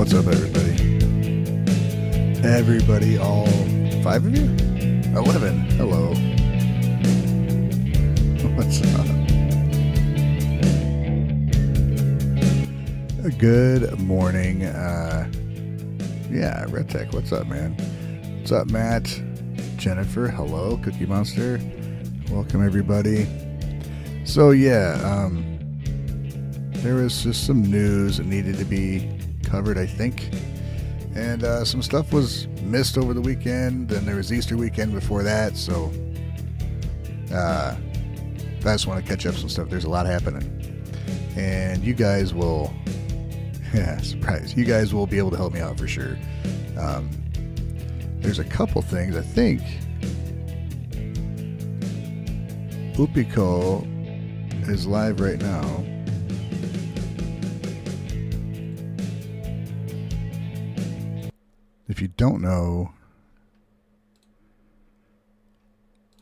What's up, everybody? Everybody, all 5 of you? 11. Hello. What's up? Good morning. Yeah, Red Tech. What's up, man? What's up, Matt? Jennifer. Hello, Cookie Monster. Welcome, everybody. So, yeah, there was just some news that needed to be covered, I think. And some stuff was missed over the weekend. Then there was Easter weekend before that. So I just want to catch up some stuff. There's a lot happening. And you guys will, yeah, surprise. You guys will be able to help me out for sure. There's a couple things. I think Opico is live right now. If you don't know,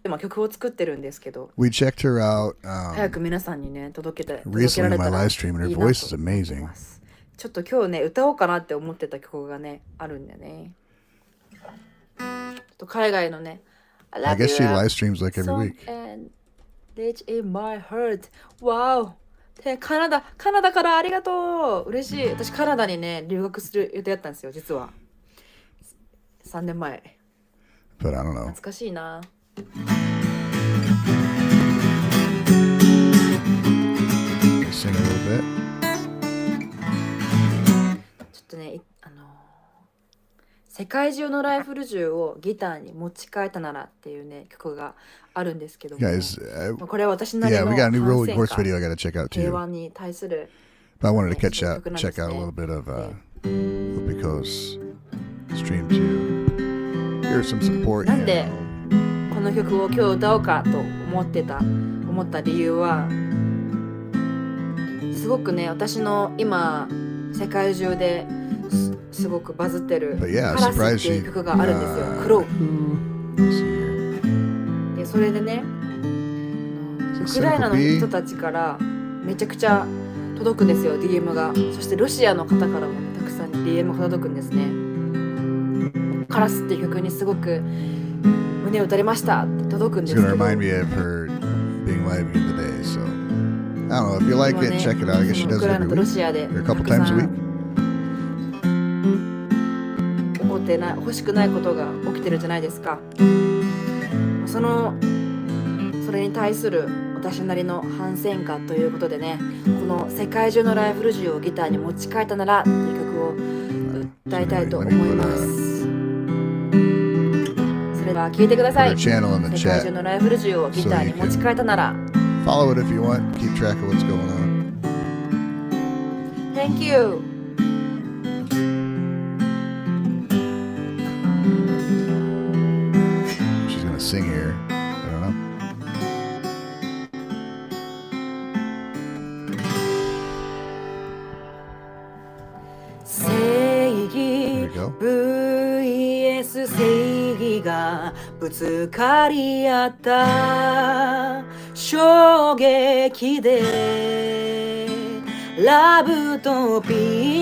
今曲を作ってるんですけど、 we checked her out 早く皆さんにね届けら recently れ in た my ら live いい stream, and her な voice is と思って amazing. ます。ちょっと今日ね歌おうかなって思ってた曲がねあるんだよね。ちょっと海外のね I I love guess she you live streams like every song week. and reach in my heart. Wow. でカナダからありがとう。嬉しい。私カナダにね留学する予定だったんですよ実は。3年前。 But I don't know. 懐かしいな。Sing a little bit. ちょっとね、世界中のライフル銃をギターに持ち替えたならっていうね曲があるんですけども、 Guys, これは私なり yeah, の we got a new 反 Rolling 戦 Horse 歌 video I gotta check out 平 too. 和に対する But I wanted to check out a そういう曲なんですね。 little bit of Opico's stream too. Here's some support. なんでこの曲を今日歌おうかと思った理由は、すごくね私の今世界中ですごくバズってる But yeah, カラス surprised っていう she. 曲があるんですよ。クロウ Let's see here. でそれでね Is ウ it クライナ Cynical の B? 人たちからめちゃくちゃ届くんですよ DM が。そしてロシアの方からも、ね、たくさん DM が届くんですね。カラスっていう曲にすごく胸を打たれましたって届くんで It's すけ gonna ど、 remind me of her being live again today. So I don't know if you like 今 it, ね check it out. I guess she その does ウク it ライナ every とロ week シアで or a た couple くさ times a ん week. 起こってない欲しくないことが起きてるじゃないですか。それに対する私なりの反戦歌ということでね、この世界中のライフル銃をギターに持ち替えたならという曲を歌いたいと思います。それでは聴いてくださ Put い。 her channel in the 世界中 chat. のライフル銃をギターに持ち替えたなら。 Follow it if you want. Keep track of what's going on. Thank you. She's gonna sing here. I don't know. 正 There 義 we go. vs 正義がぶつかり合った衝撃でラブとピ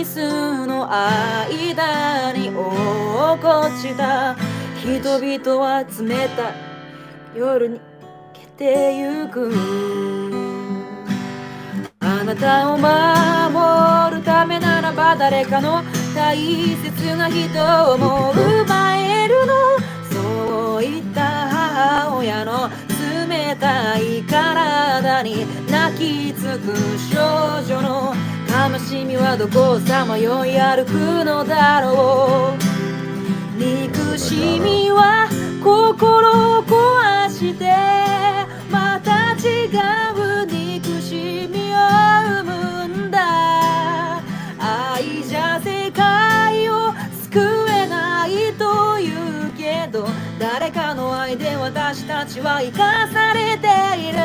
ースの間に落っこちた人々は冷たい夜に消えてゆく。あなたを守るためならば誰かの大切な人をも奪えるの。そういった母親の冷たい体に泣きつく少女の悲しみはどこをさまよい歩くのだろう。憎しみは心を壊してまた違う憎しみを生むんだ。愛じゃ世界を救えないと言うけど誰かの愛で私たちは生かされている。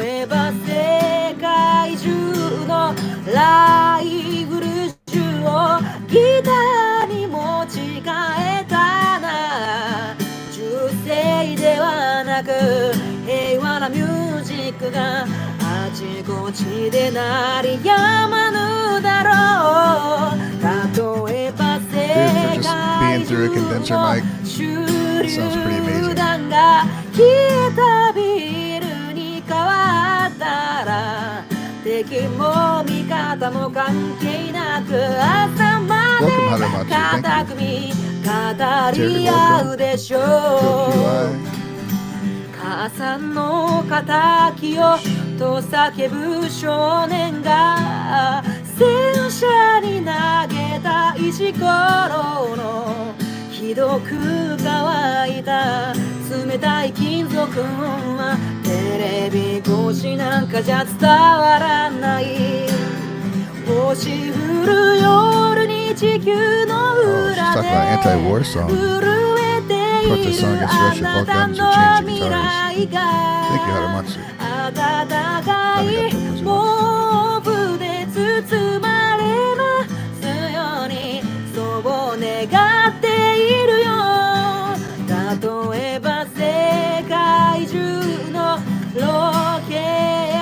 例えば世界中のライフル銃をギターに持ち替えたな。銃声ではなく平和なミュージックがあちこちで鳴りやまぬだろう。condenser mic. That sounds pretty amazing. 消えたビルに変わったら敵も味方も関係なく朝まで固くみ語り合うでしょう母さんの敵よと叫ぶ少年が戦車に投げた石ころのひどく乾いた冷たい金属音はテレビ越しなんかじゃ伝わらない星降る夜に地球の裏で震えているあなたの未来が暖かい毛布で包まれますようにそう願っているよ例えば世界中のロケ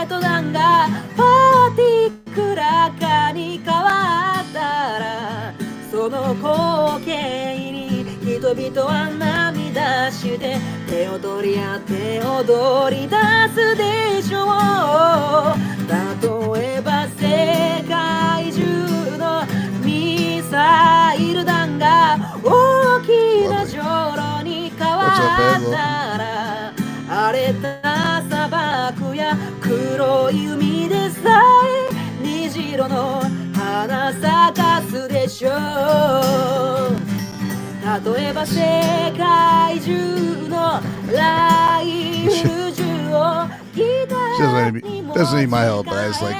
ット弾がパーティクラカに変わったらその光景に人々は涙して手を取り合って踊り出すでしょう例えば世界中のミサイル弾が大きなジョロに変わったら荒れた砂漠や黒い海でさえ虹色の花咲かすでしょう例えば世界中のライフ中をギターにも doesn't need my help, but I was like,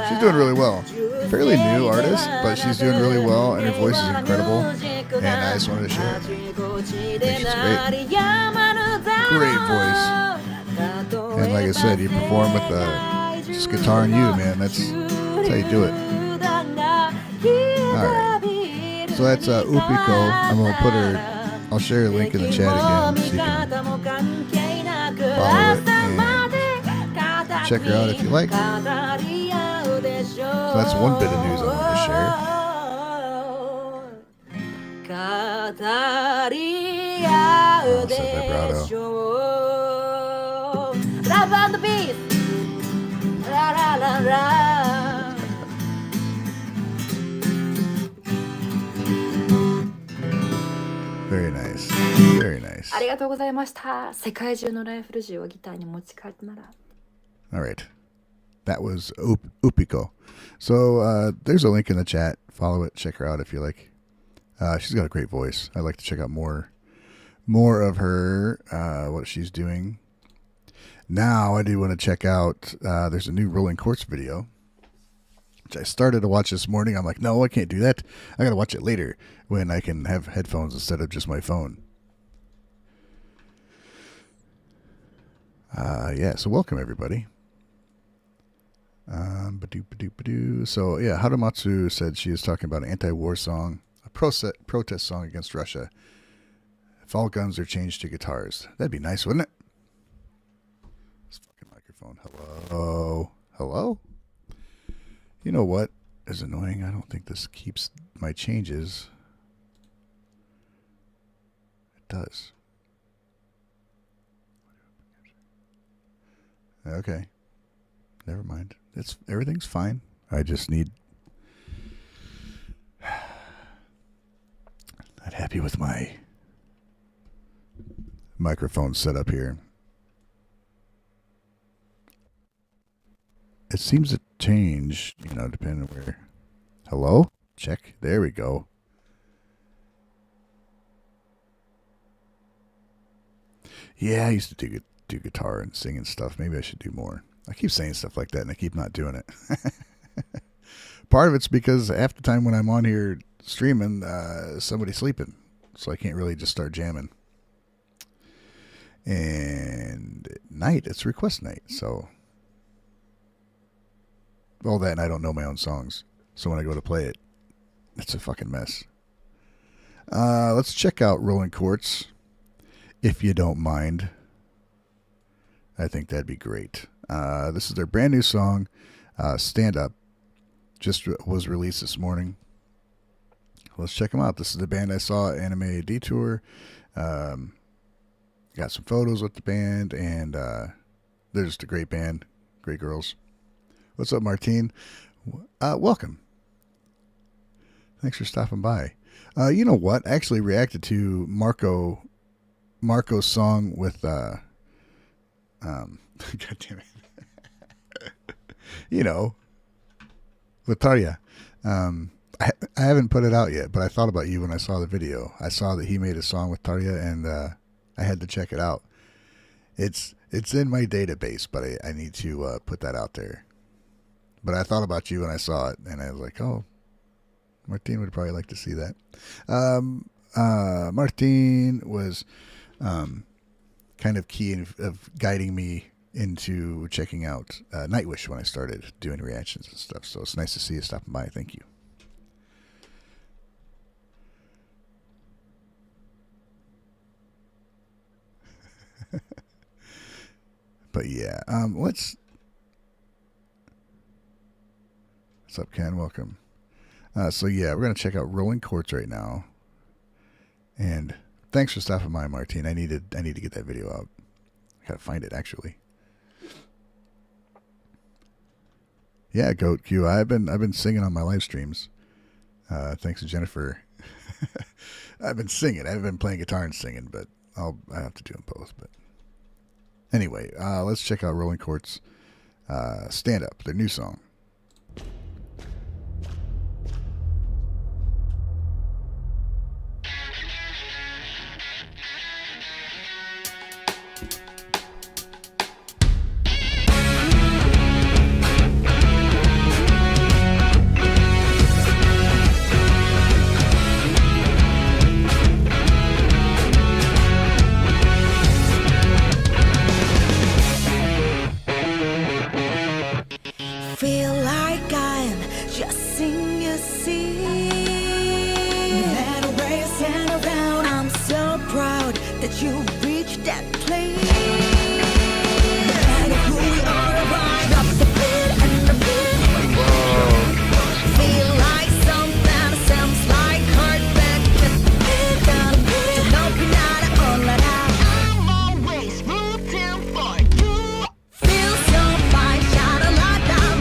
she's doing really well. Fairly new artist, but she's doing really well, and her voice is incredible. And I just wanted to share it. I think she's great. Great voice. And like I said, you perform with just guitar and you, man. That's how you do it. All right. So that's Opico. I'm gonna put her. I'll share a link in the chat again so you can follow it and check her out if you like. So that's one bit of news I wanted to share. 語り合うでしょう。ラブ&ピース。ララララ。Very nice. Very nice. ありがとうございました。世界中のライフル銃をギターに持ち帰ってなら。All right. That was Opico. So there's a link in the chat. Follow it. Check her out if you like. She's got a great voice. I'd like to check out more of her, what she's doing. Now I do want to check out, there's a new Rolling Quartz video, which I started to watch this morning. I'm like, no, I can't do that. I got to watch it later when I can have headphones instead of just my phone. Yeah, so welcome everybody. So yeah, Haramatsu said she is talking about an anti-war song, a protest song against Russia. If all guns are changed to guitars, that'd be nice, wouldn't it? This fucking microphone. Hello? You know what is annoying? I don't think this keeps my changes. It does. Okay. Never mind. Everything's fine. I just need... Not happy with my microphone setup here. It seems to change, depending on where... Hello? Check. There we go. Yeah, I used to do guitar and sing and stuff. Maybe I should do more. I keep saying stuff like that, and I keep not doing it. Part of it's because half the time when I'm on here streaming, somebody's sleeping, so I can't really just start jamming. And at night, it's request night, so... All that, and I don't know my own songs. So when I go to play it, it's a fucking mess. Let's check out Rolling Quartz, if you don't mind. I think that'd be great. This is their brand new song, Stand Up. Just was released this morning. let's check them out. This is the band I saw at Anime Detour. Got some photos with the band, and they're just a great band, great girls. What's up, Martine? Welcome. Thanks for stopping by. You know what? I actually reacted to Marco's song with God damn it. You know, with Tarja. I haven't put it out yet, but I thought about you when I saw the video. I saw that he made a song with Tarja, and I had to check it out. It's in my database, but I need to put that out there. But I thought about you when I saw it, and I was like, oh, Martine would probably like to see that. Martine was kind of key of guiding me into checking out Nightwish when I started doing reactions and stuff. So it's nice to see you stopping by. Thank you. But yeah, what's up, Ken? Welcome. So yeah, we're gonna check out Rolling Quartz right now. And thanks for stopping by, Martine. I need to get that video out. I gotta find it actually. Yeah, Goat Q. I've been singing on my live streams. Thanks to Jennifer. I've been singing. I haven't been playing guitar and singing, but I have to do them both. But anyway, let's check out Rolling Quartz. Stand Up, their new song. Feel like I'm just in your seat. No matter where you stand around, I'm so proud that you reached that place. No matter who we are around, up the beat and the beat. Feel like something sounds like heartbeat. Just the beat and the beat. Don't be not all that I'm always rooting for you. Feel so fine, shine a light down.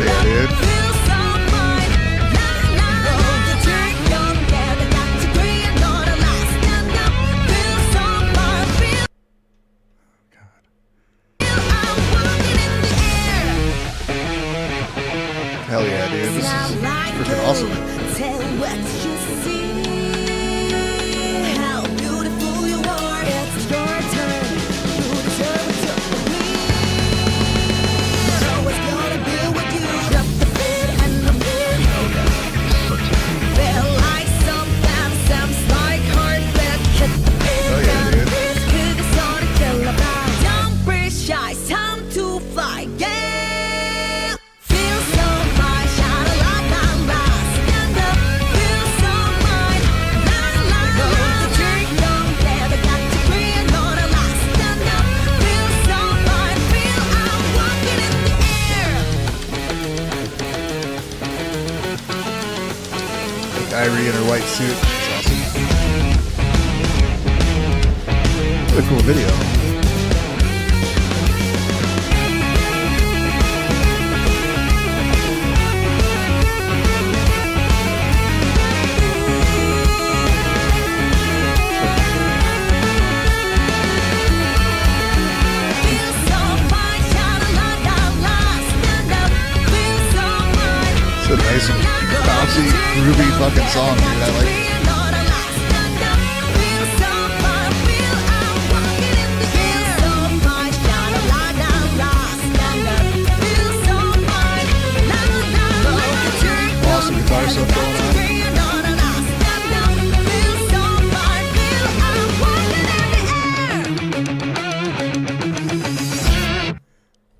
Yeah, dude. Hell yeah, dude. This is freaking awesome. Tell what you see. How beautiful you are. It's your turn. You deserve it to believe. Always gonna be with you. Drop the beat and the beat. Feel like something sounds like heartbeat. Hit the beat and the beat. Could be sort of kill about. Don't be shy. It's time to fly. Yeah. Feel so fine. Shine a light down. Stand up. Feel so fine. La la la. Drink on there. They got to breathe on a lot. Stand up. Feel so fine. Feel I'm walking in the air. Like Irie in her white suit. It's awesome. What a cool video. Feel so fine. Shine a light down. Stand up. Feel so fine. It's a nice, bouncy, groovy fucking song, dude. I like it. Awesome guitar stuff going on.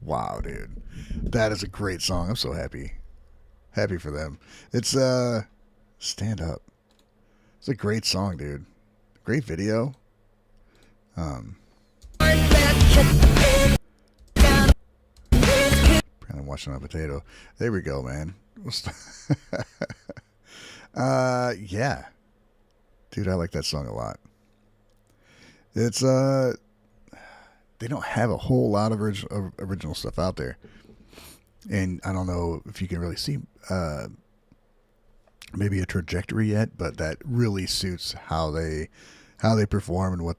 Wow, dude. That is a great song. I'm so happy. Happy for them. It's Stand Up. It's a great song, dude. Great video. Apparently I'm watching on a potato. There we go, man. Yeah, dude, I like that song a lot. It's they don't have a whole lot of original stuff out there, and I don't know if you can really see maybe a trajectory yet, but that really suits how they perform and what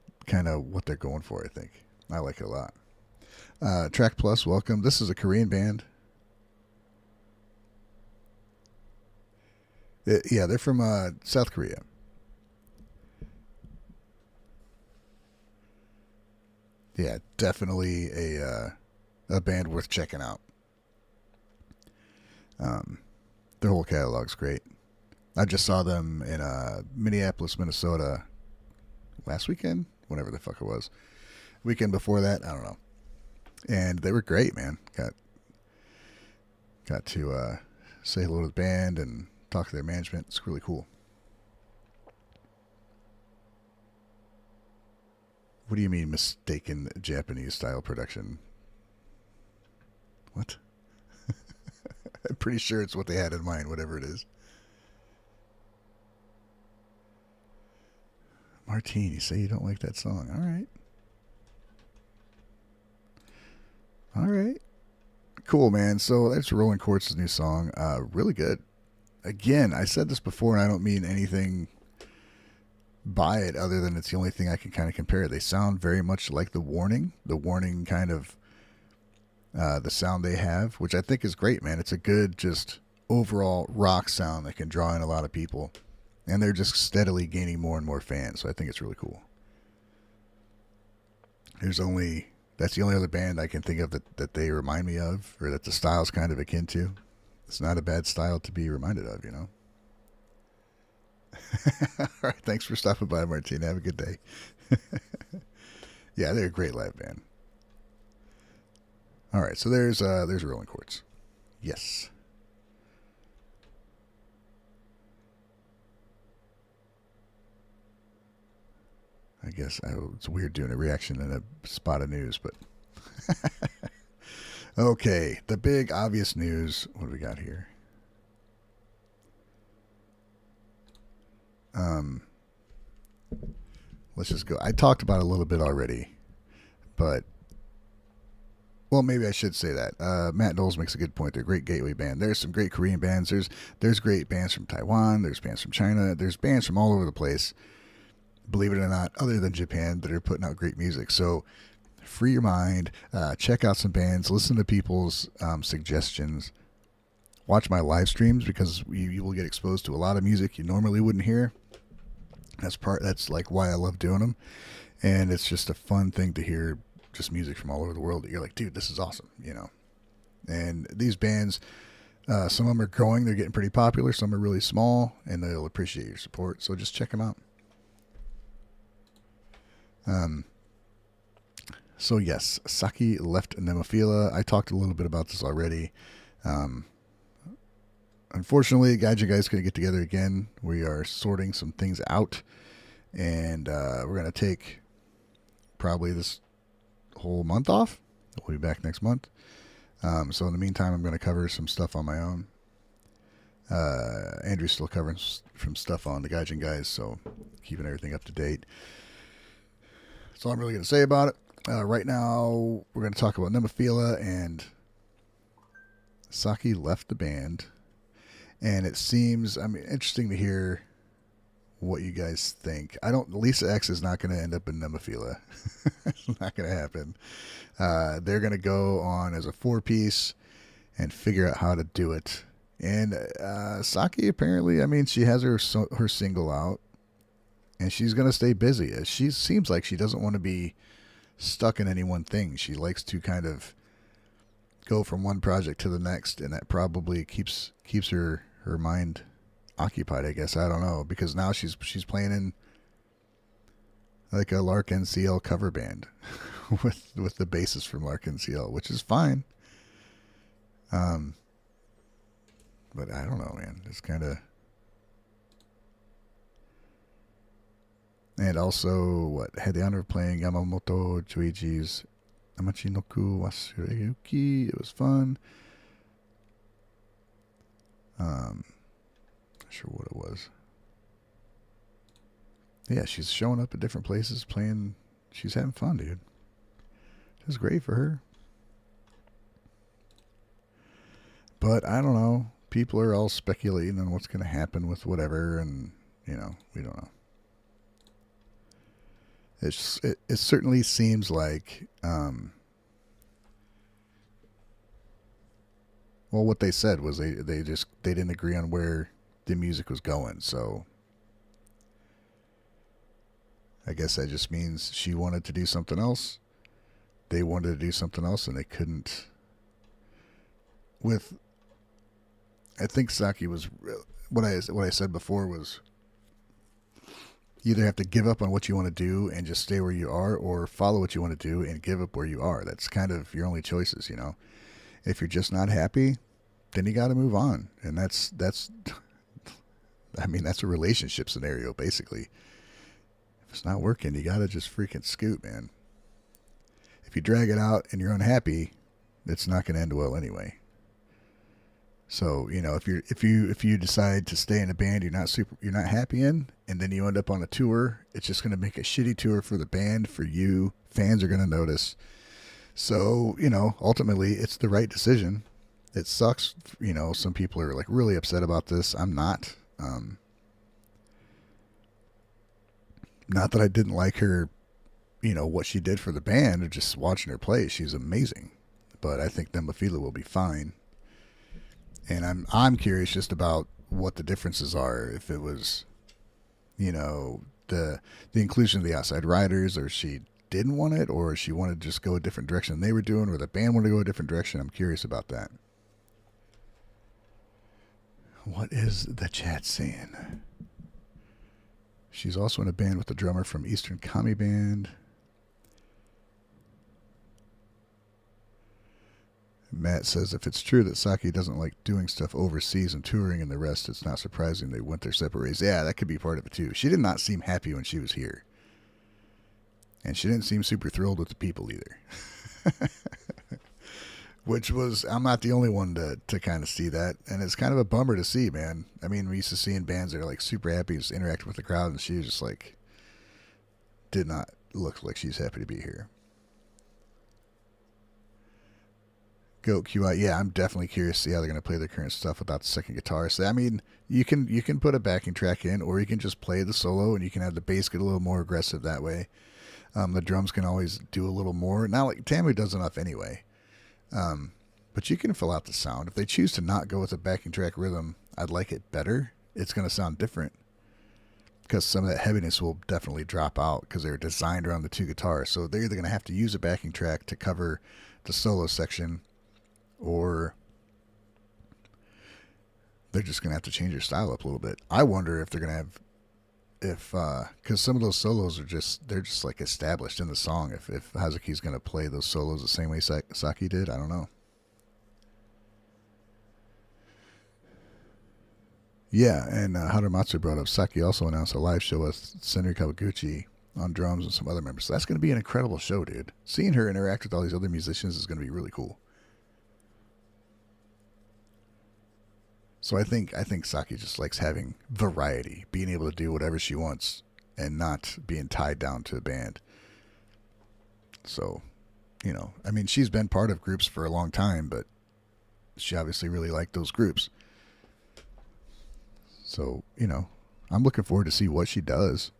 they're going for. I think I like it a lot. Track Plus, welcome. This is a Korean band. Yeah, they're from South Korea. Yeah, definitely a band worth checking out. Their whole catalog's great. I just saw them in Minneapolis, Minnesota last weekend, whenever the fuck it was. Weekend before that, I don't know. And they were great, man. Got to say hello to the band and talk to their management. It's really cool. What do you mean mistaken Japanese style production? What? I'm pretty sure it's what they had in mind, whatever it is. Martine, you say you don't like that song. All right. All right. Cool, man. So that's Rolling Quartz's new song. Really good. Again, I said this before, and I don't mean anything by it other than it's the only thing I can kind of compare. They sound very much like The Warning. The Warning kind of the sound they have, which I think is great, man. It's a good just overall rock sound that can draw in a lot of people. And they're just steadily gaining more and more fans, so I think it's really cool. That's the only other band I can think of that they remind me of, or that the style's kind of akin to. It's not a bad style to be reminded of, you know? All right, thanks for stopping by, Martine. Have a good day. Yeah, they're a great live band. All right, so there's Rolling Quartz. Yes. I guess it's weird doing a reaction in a spot of news, but okay. The big obvious news. What do we got here? Let's just go. I talked about it a little bit already, but well, maybe I should say that. Matt Knowles makes a good point. They're a great gateway band. There's some great Korean bands. There's great bands from Taiwan. There's bands from China. There's bands from all over the place. Believe it or not, other than Japan, that are putting out great music. So free your mind, check out some bands, listen to people's suggestions, watch my live streams because you will get exposed to a lot of music you normally wouldn't hear. That's like why I love doing them, and it's just a fun thing to hear just music from all over the world that you're like, dude, this is awesome, you know. And these bands, some of them are growing, they're getting pretty popular, some are really small, and they'll appreciate your support. So just check them out. So yes, Saki left Nemophila. I talked a little bit about this already. Unfortunately, Gaijin guys couldn't get together again. We are sorting some things out, and we're going to take probably this whole month off. We'll be back next month. So in the meantime, I'm going to cover some stuff on my own. Andrew's still covering some stuff on the Gaijin guys, so keeping everything up to date. That's all I'm really going to say about it. Right now, we're going to talk about Nemophila, and Saki left the band. And it seems, interesting to hear what you guys think. Lisa X is not going to end up in Nemophila. It's not going to happen. They're going to go on as a 4-piece and figure out how to do it. And Saki, apparently, she has her single out. And she's going to stay busy. She seems like she doesn't want to be stuck in any one thing. She likes to kind of go from one project to the next, and that probably keeps her mind occupied, I guess. I don't know, because now she's playing in like a Lark NCL cover band with the bassist from Lark NCL, which is fine. But I don't know, man. It's kind of. And also, had the honor of playing Yamamoto Juiji's Amachinoku Wasureyuki. It was fun. Not sure what it was. Yeah, she's showing up at different places, playing. She's having fun, dude. It's great for her. But I don't know. People are all speculating on what's going to happen with whatever, and we don't know. It certainly seems like, well, what they said was they didn't agree on where the music was going, so I guess that just means she wanted to do something else. They wanted to do something else, and they couldn't. I think Saki was what I said before was you either have to give up on what you want to do and just stay where you are, or follow what you want to do and give up where you are. That's kind of your only choices, If you're just not happy, then you got to move on, and that's a relationship scenario basically. If it's not working, you got to just freaking scoot, man. If you drag it out and you're unhappy, it's not going to end well anyway. So if you decide to stay in a band you're not happy in, and then you end up on a tour, it's just going to make a shitty tour for the band, for you. Fans are going to notice. So ultimately it's the right decision. It sucks. Some people are like really upset about this. I'm not. Not that I didn't like her, what she did for the band, or just watching her play. She's amazing. But I think Nemophila will be fine. And I'm curious just about what the differences are. If it was, the inclusion of the outside riders, or she didn't want it, or she wanted to just go a different direction than they were doing, or the band wanted to go a different direction. I'm curious about that. What is the chat saying? She's also in a band with the drummer from Eastern Kami Band. Matt says if it's true that Saki doesn't like doing stuff overseas and touring and the rest, it's not surprising they went their separate ways. Yeah, that could be part of it too. She did not seem happy when she was here. And she didn't seem super thrilled with the people either. Which was, I'm not the only one to kind of see that. And it's kind of a bummer to see, man. I mean, we used to seeing bands that are like super happy, just interacting with the crowd, and she was just like, did not look like she's happy to be here. Goat QI, yeah, I'm definitely curious to see how they're going to play their current stuff without the second guitar. So, I mean, you can put a backing track in, or you can just play the solo, and you can have the bass get a little more aggressive that way. The drums can always do a little more. Now, like Tamu does enough anyway. But you can fill out the sound. If they choose to not go with a backing track rhythm, I'd like it better. It's going to sound different, because some of that heaviness will definitely drop out because they're designed around the two guitars. So they're either going to have to use a backing track to cover the solo section, or they're just going to have to change their style up a little bit. I wonder if they're going to have, because some of those solos they're just like established in the song. If Hazuki's going to play those solos the same way Saki did, I don't know. Yeah, and Haramatsu brought up Saki also announced a live show with Senri Kawaguchi on drums and some other members. So that's going to be an incredible show, dude. Seeing her interact with all these other musicians is going to be really cool. So I think Saki just likes having variety, being able to do whatever she wants and not being tied down to a band. So, I mean, she's been part of groups for a long time, but she obviously really liked those groups. So, I'm looking forward to see what she does.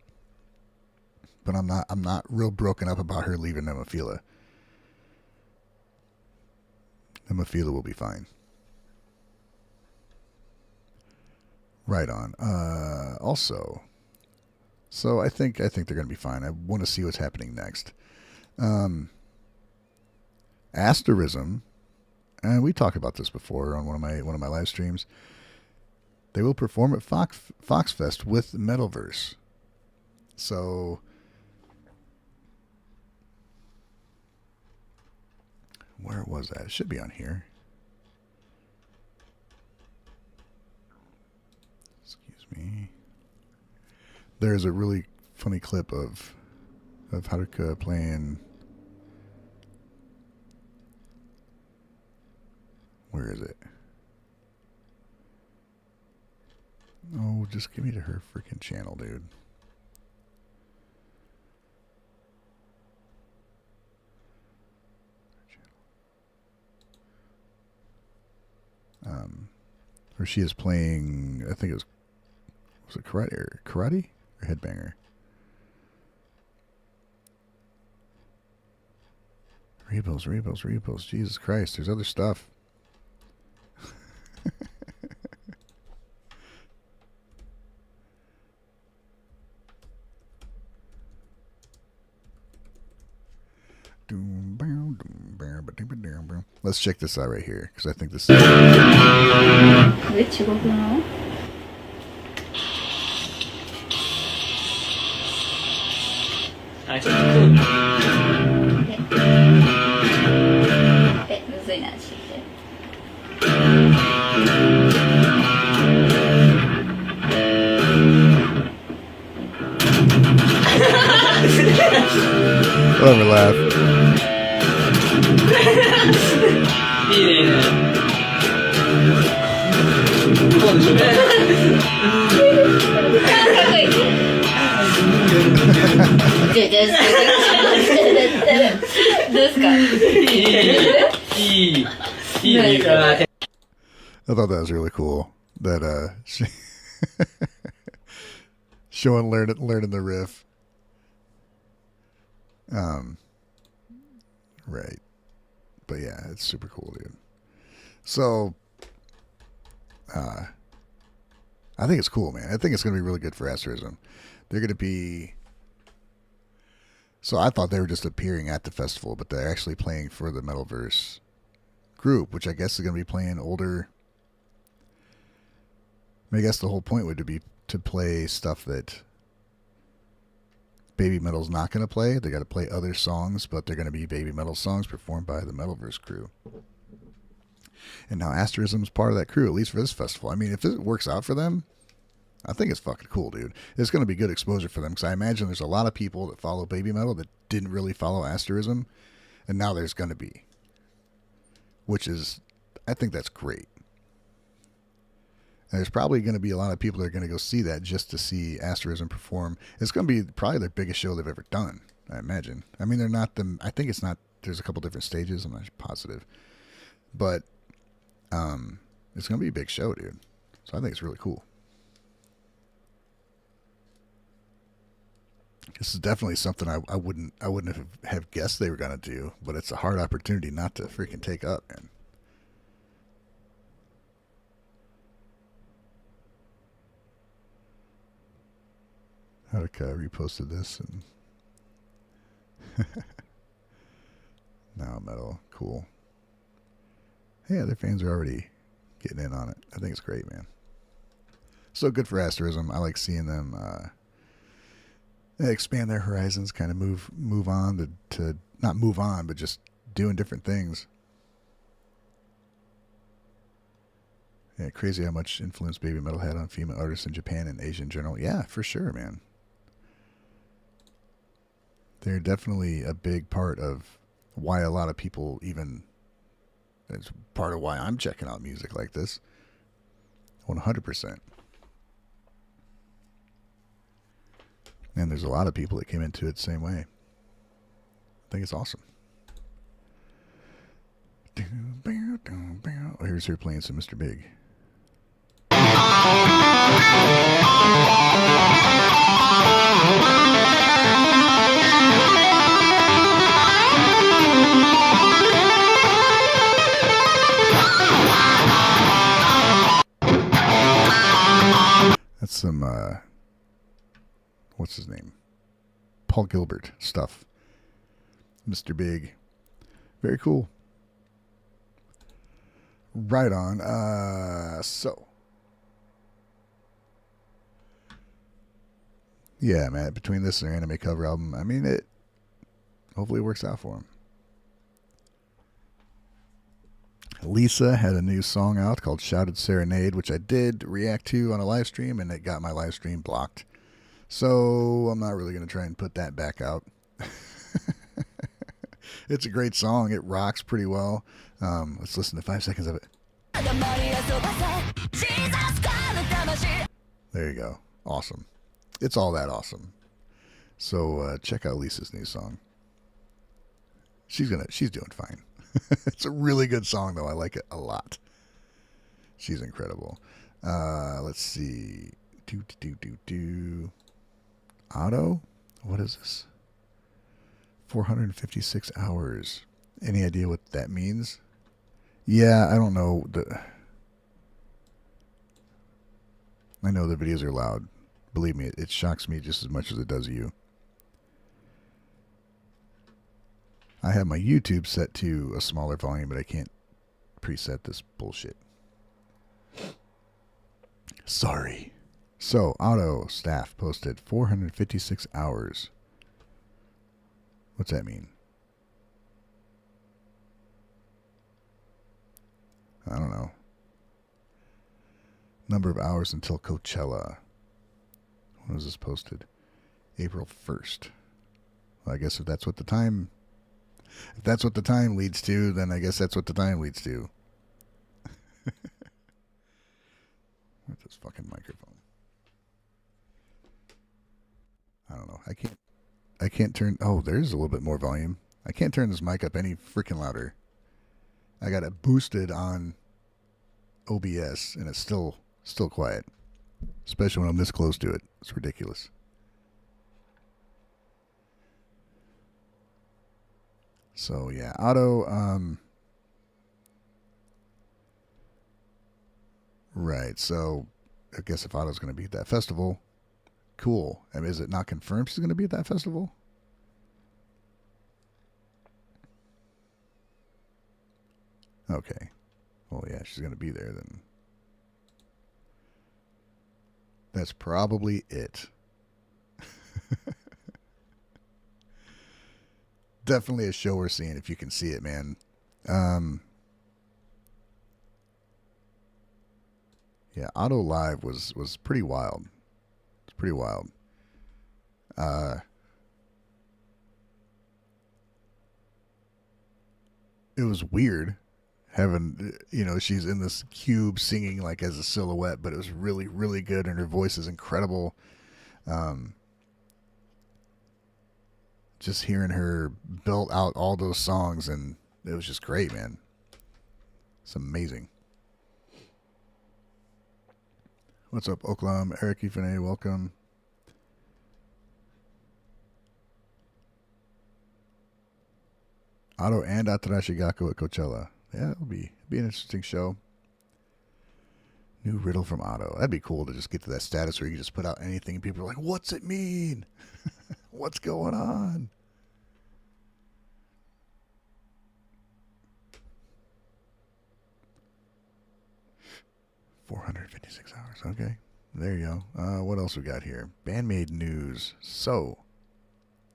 But I'm not real broken up about her leaving Nemophila. Nemophila will be fine. Right on. Also, so I think they're going to be fine. I want to see what's happening next. Asterism, and we talked about this before on one of my live streams. They will perform at Fox Fest with Metalverse. So, where was that? It should be on here. Me. There's a really funny clip of Haruka playing. Where is it? Oh, just give me to her freaking channel, dude. Or she is playing, I think it was it karate or headbanger? Repos. Jesus Christ, there's other stuff. Let's check this out right here, because I think this is... Let me laugh. I thought that was really cool. That showing learning the riff. Right. But yeah, it's super cool, dude. So I think it's cool, man. I think it's gonna be really good for Asterism. They're gonna be... So I thought they were just appearing at the festival, but they're actually playing for the Metalverse group, which I guess is gonna be playing older... I guess the whole point would be to play stuff that Baby Metal's not going to play. They got to play other songs, but they're going to be Baby Metal songs performed by the Metalverse crew. And now Asterism's part of that crew, at least for this festival. I mean, if it works out for them, I think it's fucking cool, dude. It's going to be good exposure for them, because I imagine there's a lot of people that follow Baby Metal that didn't really follow Asterism, and now there's going to be. Which is, I think that's great. And there's probably going to be a lot of people that are going to go see that just to see Asterism perform. It's going to be probably their biggest show they've ever done, I imagine. I mean, they're not them. I think it's not. There's a couple different stages. I'm not positive, but it's going to be a big show, dude. So I think it's really cool. This is definitely something I wouldn't have guessed they were going to do, but it's a hard opportunity not to freaking take up, man. Opico reposted this and now Metal, cool. Yeah, their fans are already getting in on it. I think it's great, man. So good for Asterism. I like seeing them expand their horizons, kind of move on to not move on, but just doing different things. Yeah, crazy how much influence Baby Metal had on female artists in Japan and Asia in general. Yeah, for sure, man. They're definitely a big part of why a lot of people even... It's part of why I'm checking out music like this. 100%. And there's a lot of people that came into it the same way. I think it's awesome. Oh, here's her playing some Mr. Big. That's some, what's his name? Paul Gilbert stuff. Mr. Big. Very cool. Right on. So. Yeah, man, between this and their anime cover album, I mean, it hopefully works out for him. Lisa had a new song out called Shouted Serenade, which I did react to on a live stream, and it got my live stream blocked. So I'm not really going to try and put that back out. It's a great song. It rocks pretty well. Let's listen to 5 seconds of it. There you go. Awesome. It's all that awesome. So check out Lisa's new song. She's doing fine. It's a really good song, though. I like it a lot. She's incredible. Let's see. Otto? What is this? 456 hours. Any idea what that means? Yeah, I don't know. I know the videos are loud. Believe me, it shocks me just as much as it does you. I have my YouTube set to a smaller volume, but I can't preset this bullshit. Sorry. So, Auto staff posted 456 hours. What's that mean? I don't know. Number of hours until Coachella. When was this posted? April 1st. Well, I guess if that's what the time leads to, then I guess that's what the time leads to. What's this fucking microphone? I don't know. I can't turn. Oh, there's a little bit more volume. I can't turn this mic up any freaking louder. I got it boosted on OBS, and it's still quiet. Especially when I'm this close to it. It's ridiculous. So yeah, Otto. Right. So I guess if Otto's going to be at that festival, cool. I mean, is it not confirmed she's going to be at that festival? Okay. Well, yeah, she's going to be there then. That's probably it. Definitely a show we're seeing if you can see it, man. Yeah, Auto Live was pretty wild. It's pretty wild. It was weird having, she's in this cube singing like as a silhouette, but it was really, really good, and her voice is incredible. Just hearing her belt out all those songs, and it was just great, man. It's amazing. What's up, Oaklam? Eric Ifene, welcome. Otto and Atarashii Gakko at Coachella. Yeah, it'll be an interesting show. New riddle from Otto. That'd be cool to just get to that status where you can just put out anything and people are like, what's it mean? What's going on? $456 hours. Okay. There you go. What else we got here? Band-Maid news. So,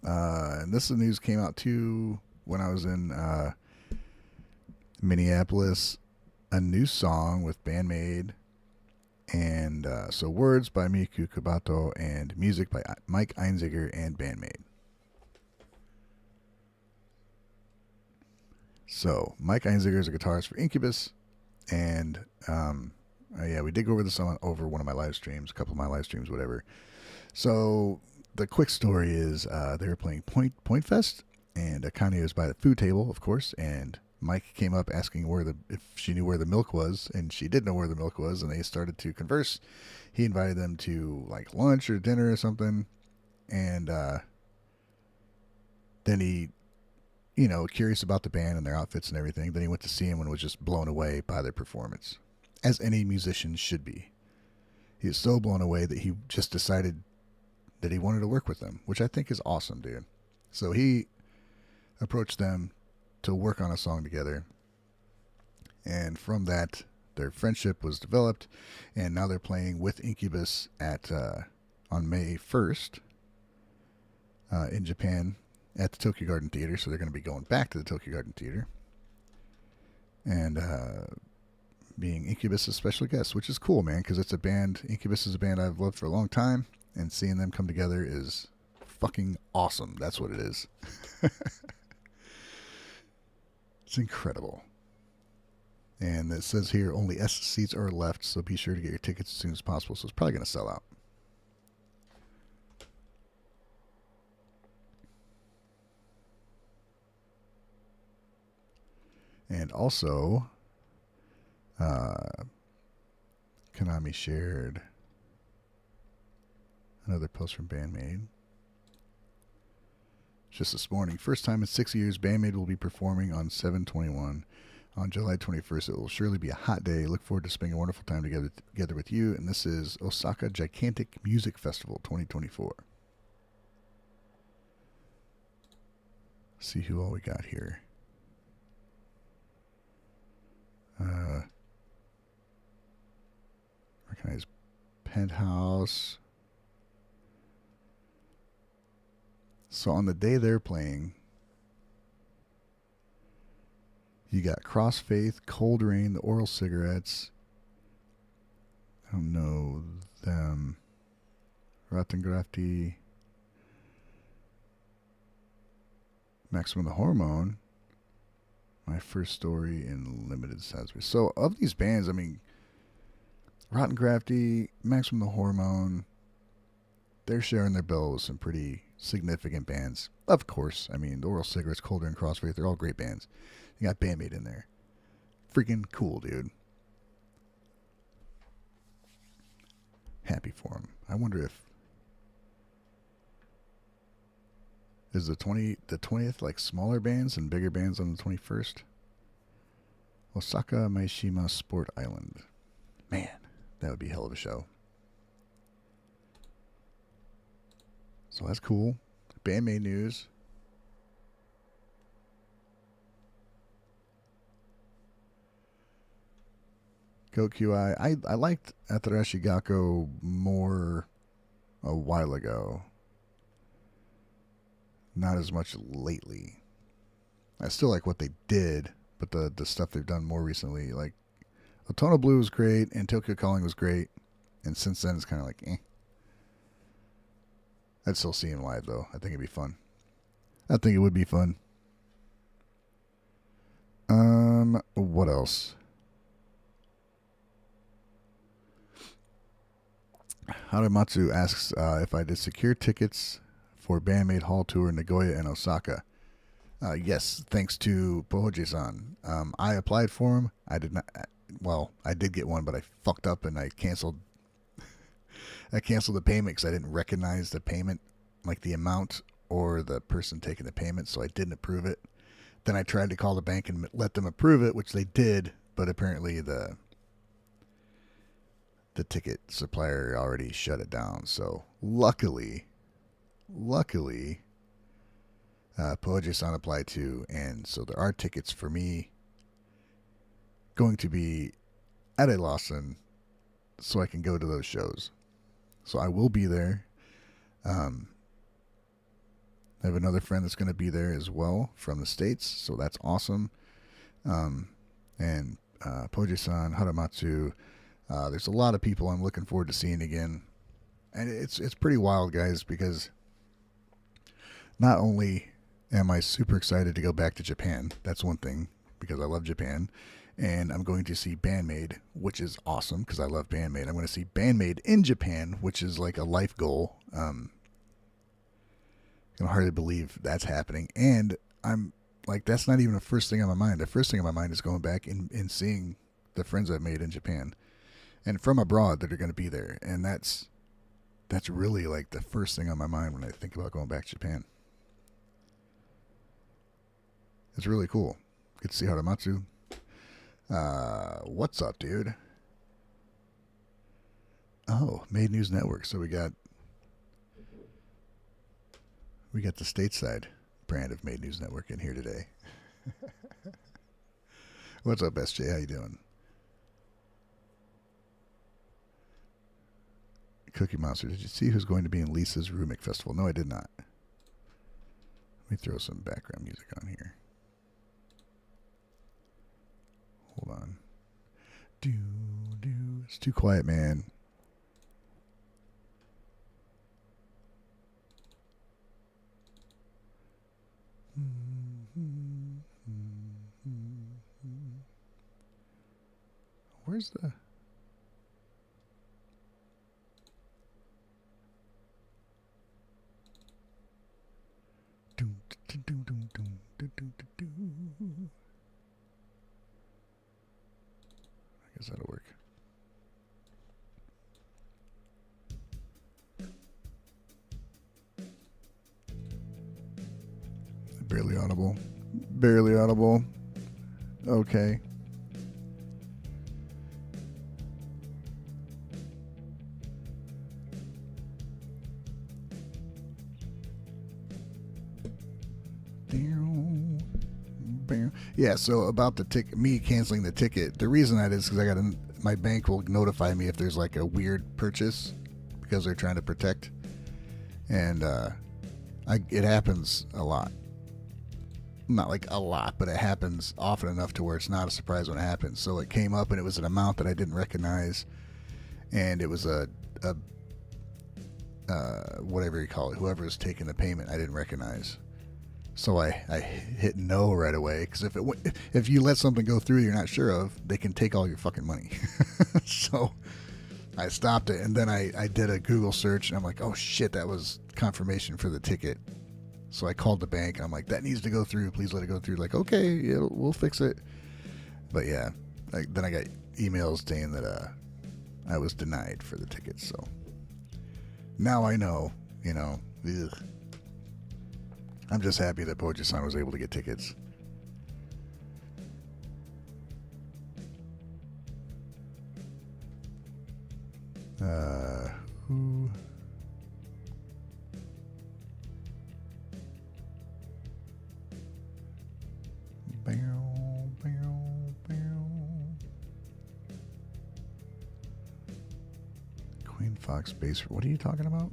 and this news came out too when I was in Minneapolis. A new song with Band-Maid, and so words by Miku Kabato and music by Mike Einziger and Band-Maid. So Mike Einziger is a guitarist for Incubus, and yeah, we did go over the song over one of my live streams, a couple of my live streams, whatever. So the quick story is they were playing Point Fest, and Kanye was by the food table, of course, and Mike came up asking if she knew where the milk was, and she did know where the milk was, and they started to converse. He invited them to like lunch or dinner or something, and then he, curious about the band and their outfits and everything. Then he went to see them and was just blown away by their performance, as any musician should be. He was so blown away that he just decided that he wanted to work with them, which I think is awesome, dude. So he approached them to work on a song together, and from that their friendship was developed, and now they're playing with Incubus at on May 1st in Japan at the Tokyo Garden Theater. So they're going to be going back to the Tokyo Garden Theater and being Incubus' special guest, which is cool, man, because it's a band. Incubus is a band I've loved for a long time, and seeing them come together is fucking awesome. That's what it is. It's incredible. And it says here only S seats are left, so be sure to get your tickets as soon as possible. So it's probably going to sell out. And also, Konami shared another post from Band-Maid. Just this morning, first time in 6 years, Band-Maid will be performing on 7/21. On July 21st, it will surely be a hot day. Look forward to spending a wonderful time together with you. And this is Osaka Gigantic Music Festival 2024. See who all we got here. Recognize Penthouse. So on the day they're playing, you got Crossfaith, Cold Rain, the Oral Cigarettes. I don't know them. Rattengrafty. Maximum the Hormone. My First Story in Limited Salisbury. So of these bands, I mean, Rotten Crafty, Maximum the Hormone, they're sharing their bill with some pretty significant bands. Of course, I mean, the Oral Cigarettes, Colder, and Crossfaith, they're all great bands. You got Band-Maid in there. Freaking cool, dude. Happy for them. I wonder if is the 20th like smaller bands and bigger bands on the 21st? Osaka Maishima Sport Island. Man, that would be a hell of a show. So that's cool. Band-Maid news. GoQI. I liked Atarashii Gakko more a while ago. Not as much lately. I still like what they did, but the stuff they've done more recently, like Otona Blue was great and Tokyo Calling was great, and since then it's kind of like eh. I'd still see him live though. I think it'd be fun. I think it would be fun. What else? Haramatsu asks if I did secure tickets for Band-Maid Hall Tour in Nagoya and Osaka. Yes, thanks to Pohoji-san. I applied for him. I did not. Well, I did get one, but I fucked up and I canceled. I canceled the payment because I didn't recognize the payment, like the amount or the person taking the payment, so I didn't approve it. Then I tried to call the bank and let them approve it, which they did, but apparently the ticket supplier already shut it down. So luckily, Pohoji-san applied to, and so there are tickets for me going to be at a Lawson so I can go to those shows. So I will be there. I have another friend that's going to be there as well from the States, so that's awesome. And Pohoji-san, Haramatsu, there's a lot of people I'm looking forward to seeing again. And it's pretty wild, guys, because not only am I super excited to go back to Japan, that's one thing, because I love Japan, and I'm going to see Band-Maid, which is awesome, because I love Band-Maid. I'm going to see Band-Maid in Japan, which is like a life goal. I can hardly believe that's happening, and I'm like, that's not even the first thing on my mind. The first thing on my mind is going back and seeing the friends I've made in Japan and from abroad that are going to be there, and that's really like the first thing on my mind when I think about going back to Japan. It's really cool. Good to see Haramatsu. What's up, dude? Oh, Made News Network. So we got the stateside brand of Made News Network in here today. What's up, SJ? How you doing? Cookie Monster, did you see who's going to be in Lisa's Rumik Festival? No, I did not. Let me throw some background music on here. Hold on. It's too quiet, man. Where's the... I guess that'll work. Barely audible. Barely audible. Okay. Yeah, so about the ticket, me canceling the ticket, the reason that is because my bank will notify me if there's like a weird purchase because they're trying to protect. And it happens a lot. Not like a lot, but it happens often enough to where it's not a surprise when it happens. So it came up and it was an amount that I didn't recognize. And it was a whatever you call it, whoever was taking the payment, I didn't recognize. So I hit no right away, because if you let something go through you're not sure of, they can take all your fucking money. So I stopped it, and then I did a Google search, and I'm like, oh shit, that was confirmation for the ticket. So I called the bank, and I'm like, that needs to go through. Please let it go through. Like, okay, yeah, we'll fix it. But yeah, then I got emails saying that I was denied for the ticket. So now I know, ugh. I'm just happy that Poetry-san was able to get tickets. Who? Queen Fox base. What are you talking about?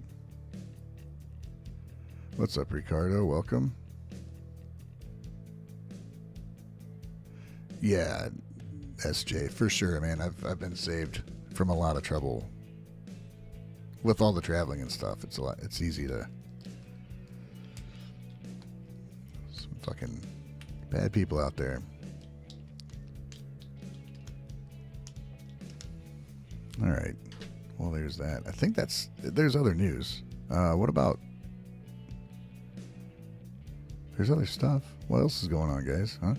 What's up, Ricardo? Welcome. Yeah, SJ, for sure, man. I've been saved from a lot of trouble with all the traveling and stuff. It's easy to some fucking bad people out there. All right. Well, there's that. I think there's other news. What about? There's other stuff. What else is going on, guys? Huh?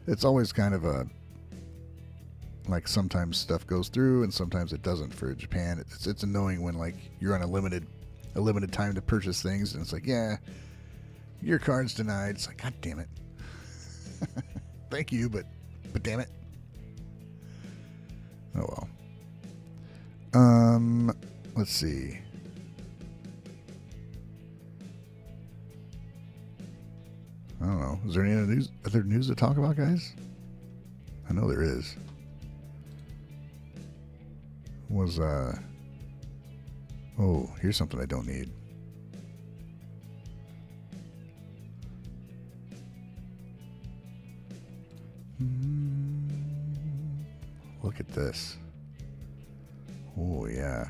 It's always kind of like sometimes stuff goes through and sometimes it doesn't for Japan. It's annoying when like you're on a limited time to purchase things and it's like, yeah, your card's denied. It's like, God damn it. Thank you, but damn it. Oh well. Let's see. I don't know. Is there any other news to talk about, guys? I know there is. Oh, here's something I don't need. Look at this. Oh, yeah.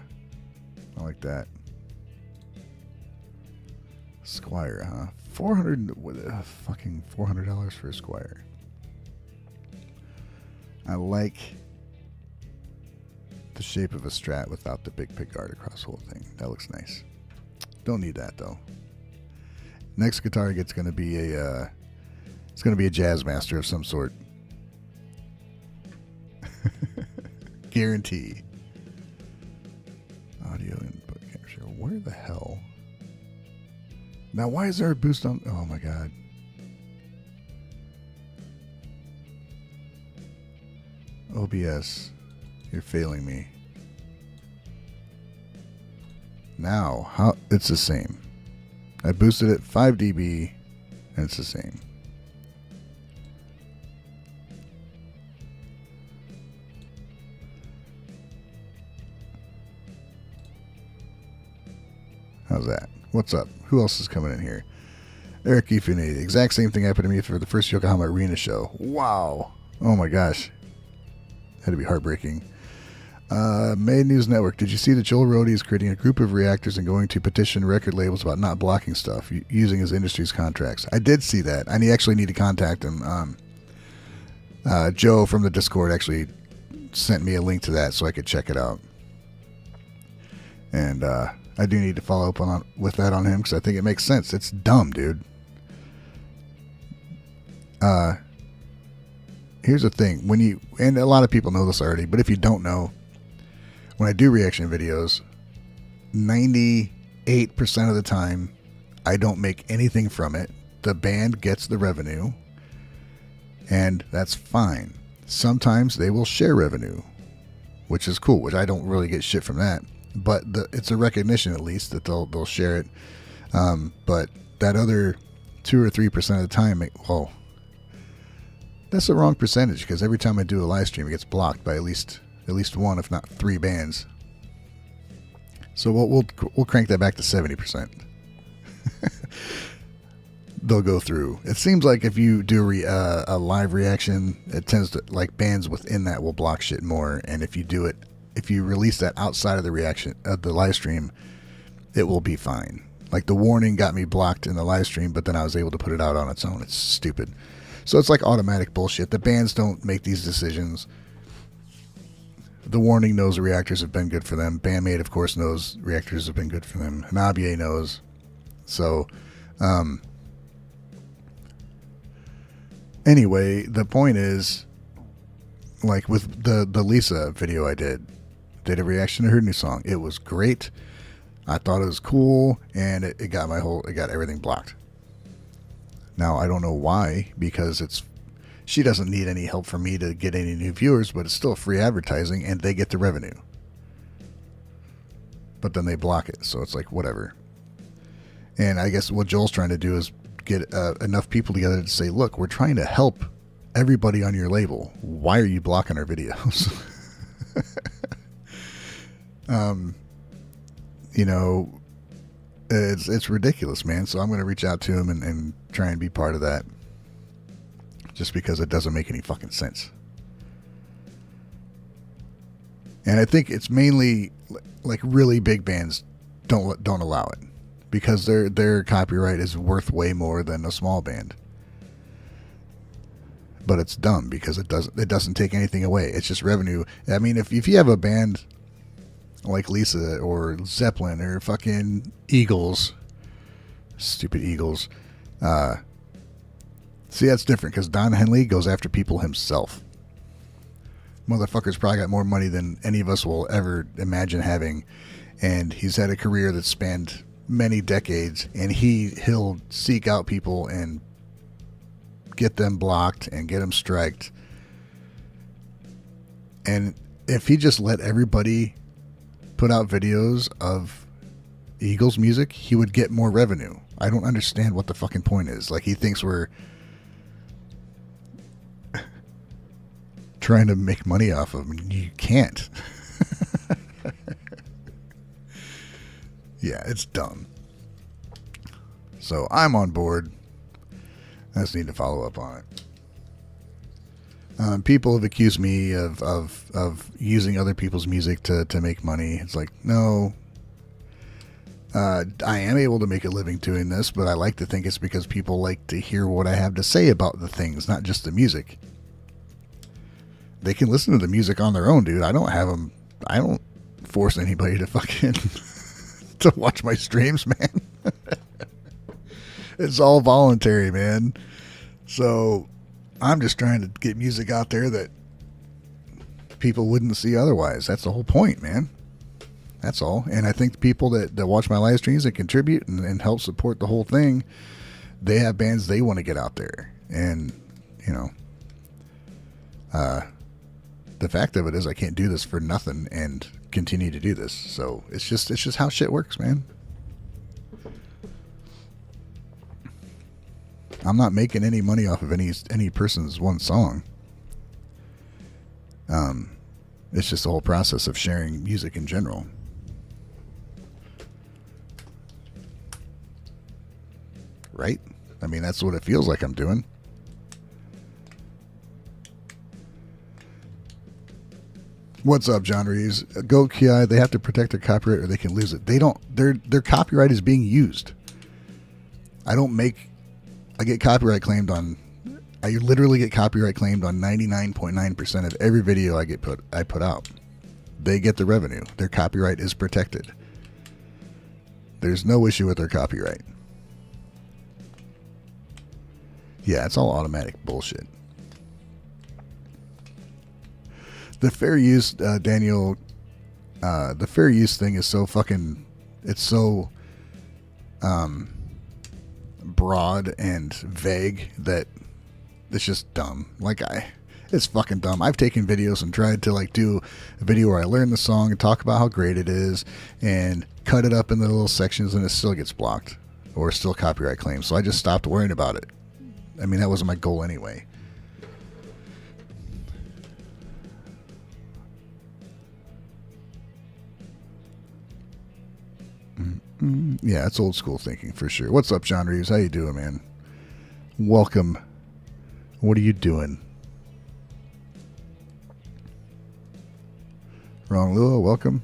I like that. Squire, huh? Fucking $400 for a Squire. I like the shape of a strat without the big pick guard across the whole thing. That looks nice. Don't need that though. Next guitar it's going to be a jazz master of some sort. Guarantee. Audio input capture. Where the hell? Now, why is there a boost on? Oh my god. OBS, you're failing me. Now, how? It's the same. I boosted it 5 dB, and it's the same. How's that? What's up? Who else is coming in here? Eric Ifune. The exact same thing happened to me for the first Yokohama Arena show. Wow. Oh my gosh. Had to be heartbreaking. Made News Network. Did you see that Joel Rohde is creating a group of reactors and going to petition record labels about not blocking stuff using his industry's contracts? I did see that. I actually need to contact him. Joe from the Discord actually sent me a link to that so I could check it out. And I do need to follow up with that on him because I think it makes sense. It's dumb, dude. Here's the thing. And a lot of people know this already, but if you don't know, when I do reaction videos, 98% of the time, I don't make anything from it. The band gets the revenue, and that's fine. Sometimes they will share revenue, which is cool, which I don't really get shit from that. But it's a recognition, at least, that they'll share it. But that other 2 or 3% of the time, well, that's the wrong percentage, because every time I do a live stream, it gets blocked by at least one, if not 3 bands. So we'll crank that back to 70%. They'll go through. It seems like if you do a live reaction, it tends to, like, bands within that will block shit more. And if you release that outside of the reaction of the live stream, it will be fine. Like, the warning got me blocked in the live stream, but then I was able to put it out on its own. It's stupid. So it's like automatic bullshit. The bands don't make these decisions. The warning knows the reactors have been good for them. Band-Maid, of course, knows reactors have been good for them. Hanabiye knows. So, anyway, the point is, like with the Lisa video I did a reaction to her new song. It was great. I thought it was cool, and it got everything blocked. Now, I don't know why, because she doesn't need any help from me to get any new viewers, but it's still free advertising, and they get the revenue. But then they block it, so it's like, whatever. And I guess what Joel's trying to do is get enough people together to say, look, we're trying to help everybody on your label. Why are you blocking our videos? You know, it's ridiculous, man. So I'm going to reach out to him and try and be part of that, just because it doesn't make any fucking sense. And I think it's mainly like really big bands don't allow it, because their copyright is worth way more than a small band. But it's dumb, because it doesn't take anything away. It's just revenue. I mean, if you have a band like Lisa or Zeppelin or fucking Eagles, stupid Eagles, see, that's different, because Don Henley goes after people himself. Motherfucker's probably got more money than any of us will ever imagine having, and he's had a career that spanned many decades, and he'll seek out people and get them blocked and get them striked. And if he just let everybody put out videos of Eagles music, he would get more revenue. I don't understand what the fucking point is. Like, he thinks we're trying to make money off of him. You can't. Yeah, it's dumb. So I'm on board. I just need to follow up on it. People have accused me of using other people's music to make money. It's like, no. I am able to make a living doing this, but I like to think it's because people like to hear what I have to say about the things, not just the music. They can listen to the music on their own, dude. I don't force anybody to fucking to watch my streams, man. It's all voluntary, man. So I'm just trying to get music out there that people wouldn't see otherwise. That's the whole point, man. That's all. And I think the people that watch my live streams and contribute and help support the whole thing, they have bands they want to get out there. And, you know, the fact of it is I can't do this for nothing and continue to do this. So it's just how shit works, man. I'm not making any money off of any person's one song. It's just the whole process of sharing music in general. Right? I mean, that's what it feels like I'm doing. What's up, John Reeves? Go Ki, they have to protect their copyright or they can lose it. They don't. Their copyright is being used. I get copyright claimed on. I literally get copyright claimed on 99.9% of every video I put out. They get the revenue. Their copyright is protected. There's no issue with their copyright. Yeah, it's all automatic bullshit. The fair use, Daniel the fair use thing is so fucking, it's so broad and vague that it's just dumb. Like, it's fucking dumb. I've taken videos and tried to like do a video where I learn the song and talk about how great it is and cut it up into little sections, and it still gets blocked or still copyright claims. So I just stopped worrying about it. I mean, that wasn't my goal anyway. Yeah, it's old school thinking for sure. What's up, John Reeves? How you doing, man? Welcome. What are you doing? Wrong Lua, welcome.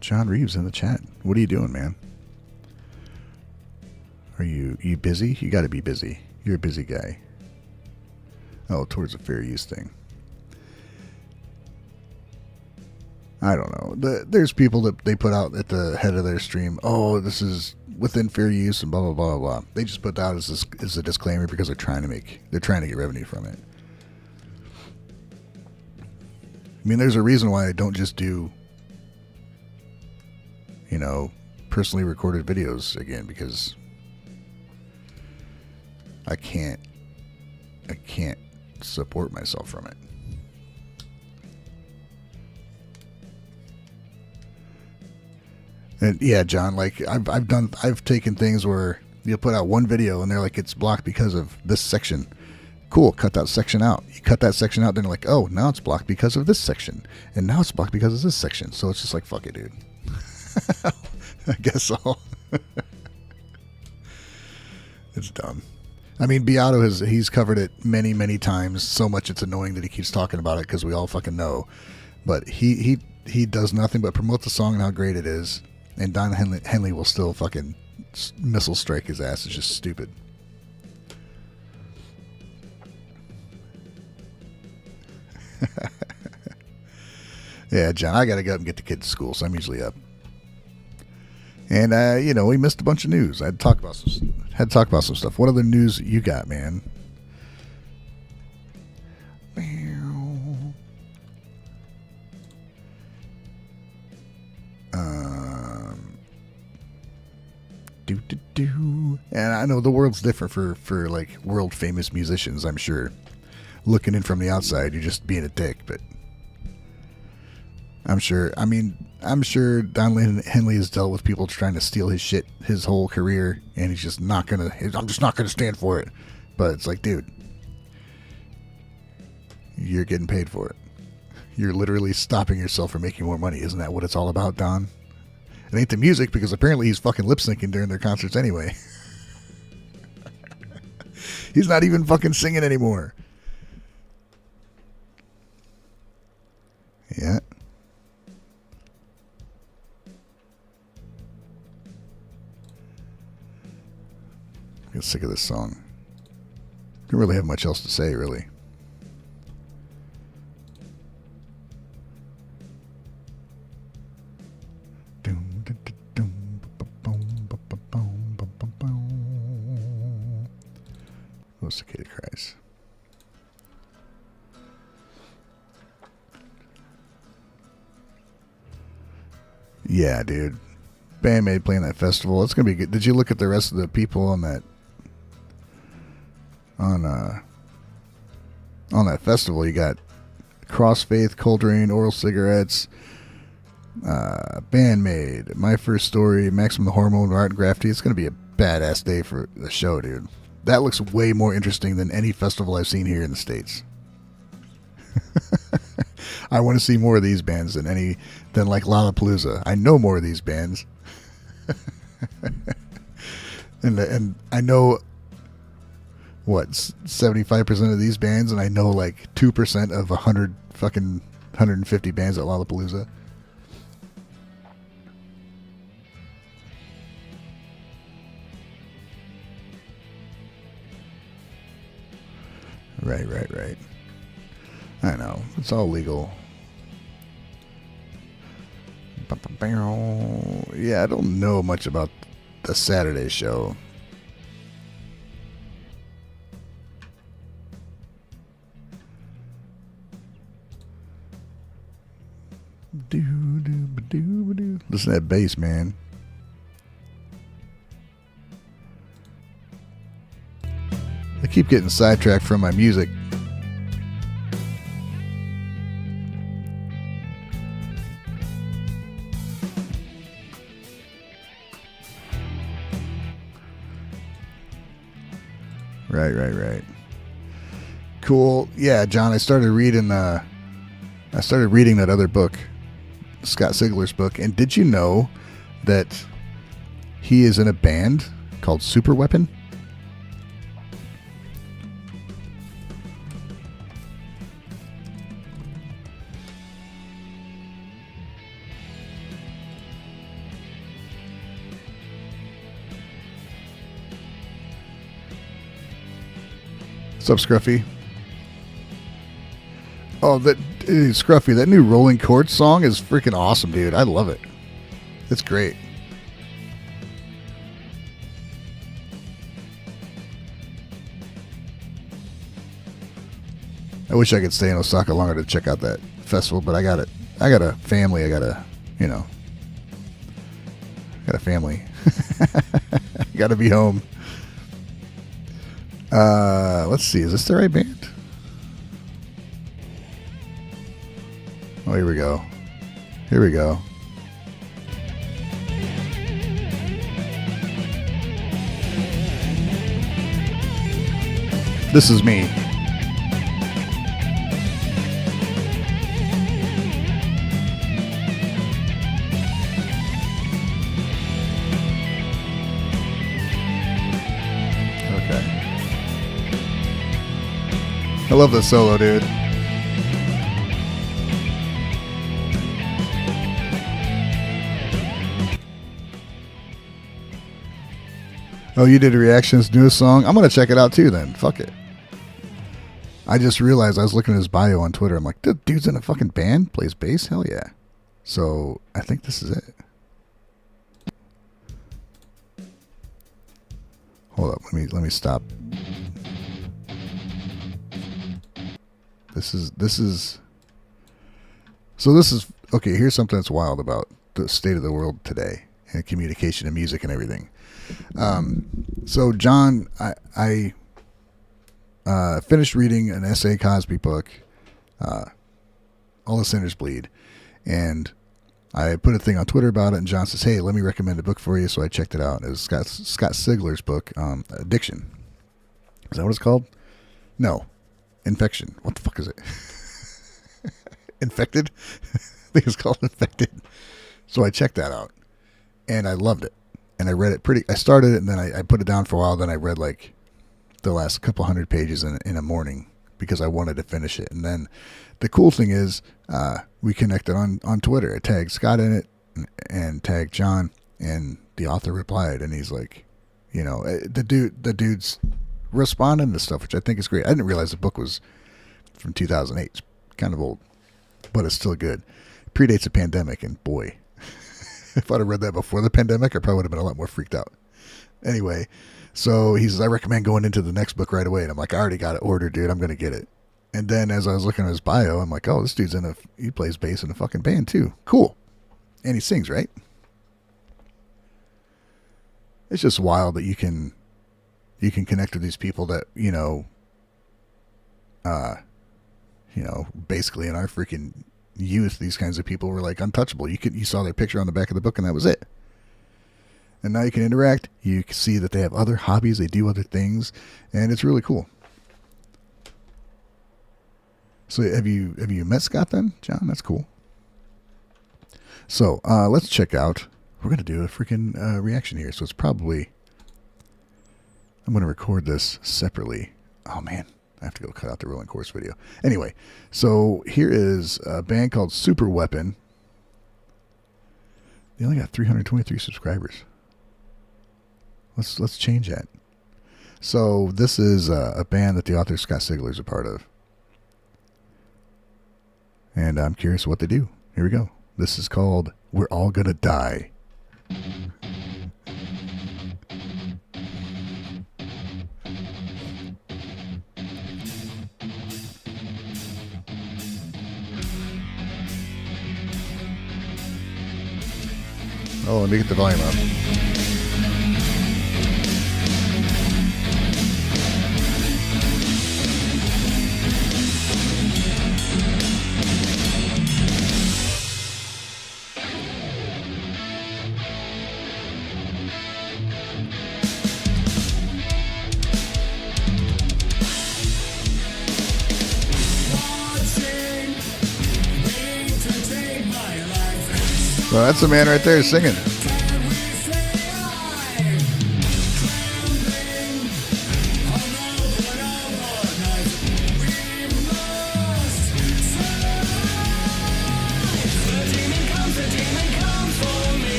John Reeves in the chat. What are you doing, man? Are you busy? You got to be busy. You're a busy guy. Oh, towards the fair use thing. I don't know. There's people that they put out at the head of their stream, oh, this is within fair use and blah, blah, blah, blah. They just put that out as a disclaimer because they're trying to get revenue from it. I mean, there's a reason why I don't just do, personally recorded videos again, because I can't support myself from it. And yeah, John, like I've taken things where you'll put out one video and they're like, it's blocked because of this section. Cool, cut that section out. You cut that section out, then they're like, oh, now it's blocked because of this section. And now it's blocked because of this section. So it's just like, fuck it, dude. I guess so. It's dumb. I mean, Beato he's covered it many, many times. So much it's annoying that he keeps talking about it because we all fucking know. But he does nothing but promote the song and how great it is. And Don Henley will still fucking missile strike his ass. It's just stupid. Yeah, John, I gotta go up and get the kids to school, so I'm usually up. And we missed a bunch of news. I had to talk about some stuff. What other news you got, man? And I know the world's different for like world famous musicians, I'm sure. Looking in from the outside, you're just being a dick, but I'm sure Don Henley has dealt with people trying to steal his shit his whole career, and I'm just not gonna stand for it. But it's like, dude, you're getting paid for it. You're literally stopping yourself from making more money. Isn't that what it's all about, Don? It ain't the music, because apparently he's fucking lip syncing during their concerts anyway. He's not even fucking singing anymore. Yeah. I get sick of this song. Don't really have much else to say, really. Oh, cicada cries. Yeah, dude. Band-Maid playing that festival. It's gonna be good. Did you look at the rest of the people on that festival? You got Crossfaith, Cold Rain, Oral Cigarettes, Band-Maid, My First Story, Maximum the Hormone, Art and Graffiti. It's gonna be a badass day for the show, dude. That looks way more interesting than any festival I've seen here in the States. I want to see more of these bands than like Lollapalooza. I know more of these bands. and I know 75% of these bands, and I know like 2% of 150 bands at Lollapalooza. Right. I know. It's all legal. Yeah, I don't know much about the Saturday show. Listen to that bass, man. I keep getting sidetracked from my music. Right. Cool. Yeah, John, I started reading that other book, Scott Sigler's book, and did you know that he is in a band called SUPERWEAPON? What's up, Scruffy? Oh, Scruffy, that new Rolling Quartz song is freaking awesome, dude. I love it. It's great. I wish I could stay in Osaka longer to check out that festival, but I got a family. I got a family. Got to be home. Let's see. Is this the right band? Oh, here we go. This is me. I love this solo, dude. Oh, you did reactions to a song? I'm going to check it out too then. Fuck it. I just realized I was looking at his bio on Twitter. I'm like, the dude's in a fucking band? Plays bass? Hell yeah. So, I think this is it. Hold up. Let me stop. This is okay. Here's something that's wild about the state of the world today and communication and music and everything. So John, I finished reading an S.A. Cosby book, All the Sinners Bleed, and I put a thing on Twitter about it, and John says, hey, let me recommend a book for you. So I checked it out. It was Scott Sigler's book, Addiction. Is that what it's called? No. Infection. What the fuck is it? Infected? I think it's called Infected. So I checked that out, and I loved it. And I read it I started it, and then I put it down for a while. Then I read like the last couple hundred pages in a morning because I wanted to finish it. And then the cool thing is we connected on Twitter. I tagged Scott in it and tagged John, and the author replied, and he's like, the dude's responding to stuff, which I think is great. I didn't realize the book was from 2008. It's kind of old, but it's still good. Predates the pandemic, and boy, if I'd have read that before the pandemic, I probably would have been a lot more freaked out. Anyway, so he says, I recommend going into the next book right away. And I'm like, I already got it ordered, dude. I'm going to get it. And then as I was looking at his bio, I'm like, oh, this dude's he plays bass in a fucking band too. Cool. And he sings, right? It's just wild that you can connect with these people that, basically in our freaking youth, these kinds of people were like untouchable. You saw their picture on the back of the book and that was it. And now you can interact. You can see that they have other hobbies. They do other things, and it's really cool. So have you met Scott then, John? That's cool. So let's check out. We're going to do a freaking reaction here. So it's probably, I'm going to record this separately. Oh man, I have to go cut out the Rolling Quartz video. Anyway, so here is a band called SUPERWEAPON. They only got 323 subscribers. Let's change that. So this is a band that the author Scott Sigler is a part of. And I'm curious what they do. Here we go. This is called We're All Gonna Die. Oh, let me get the volume up. Well, that's a man right there singing.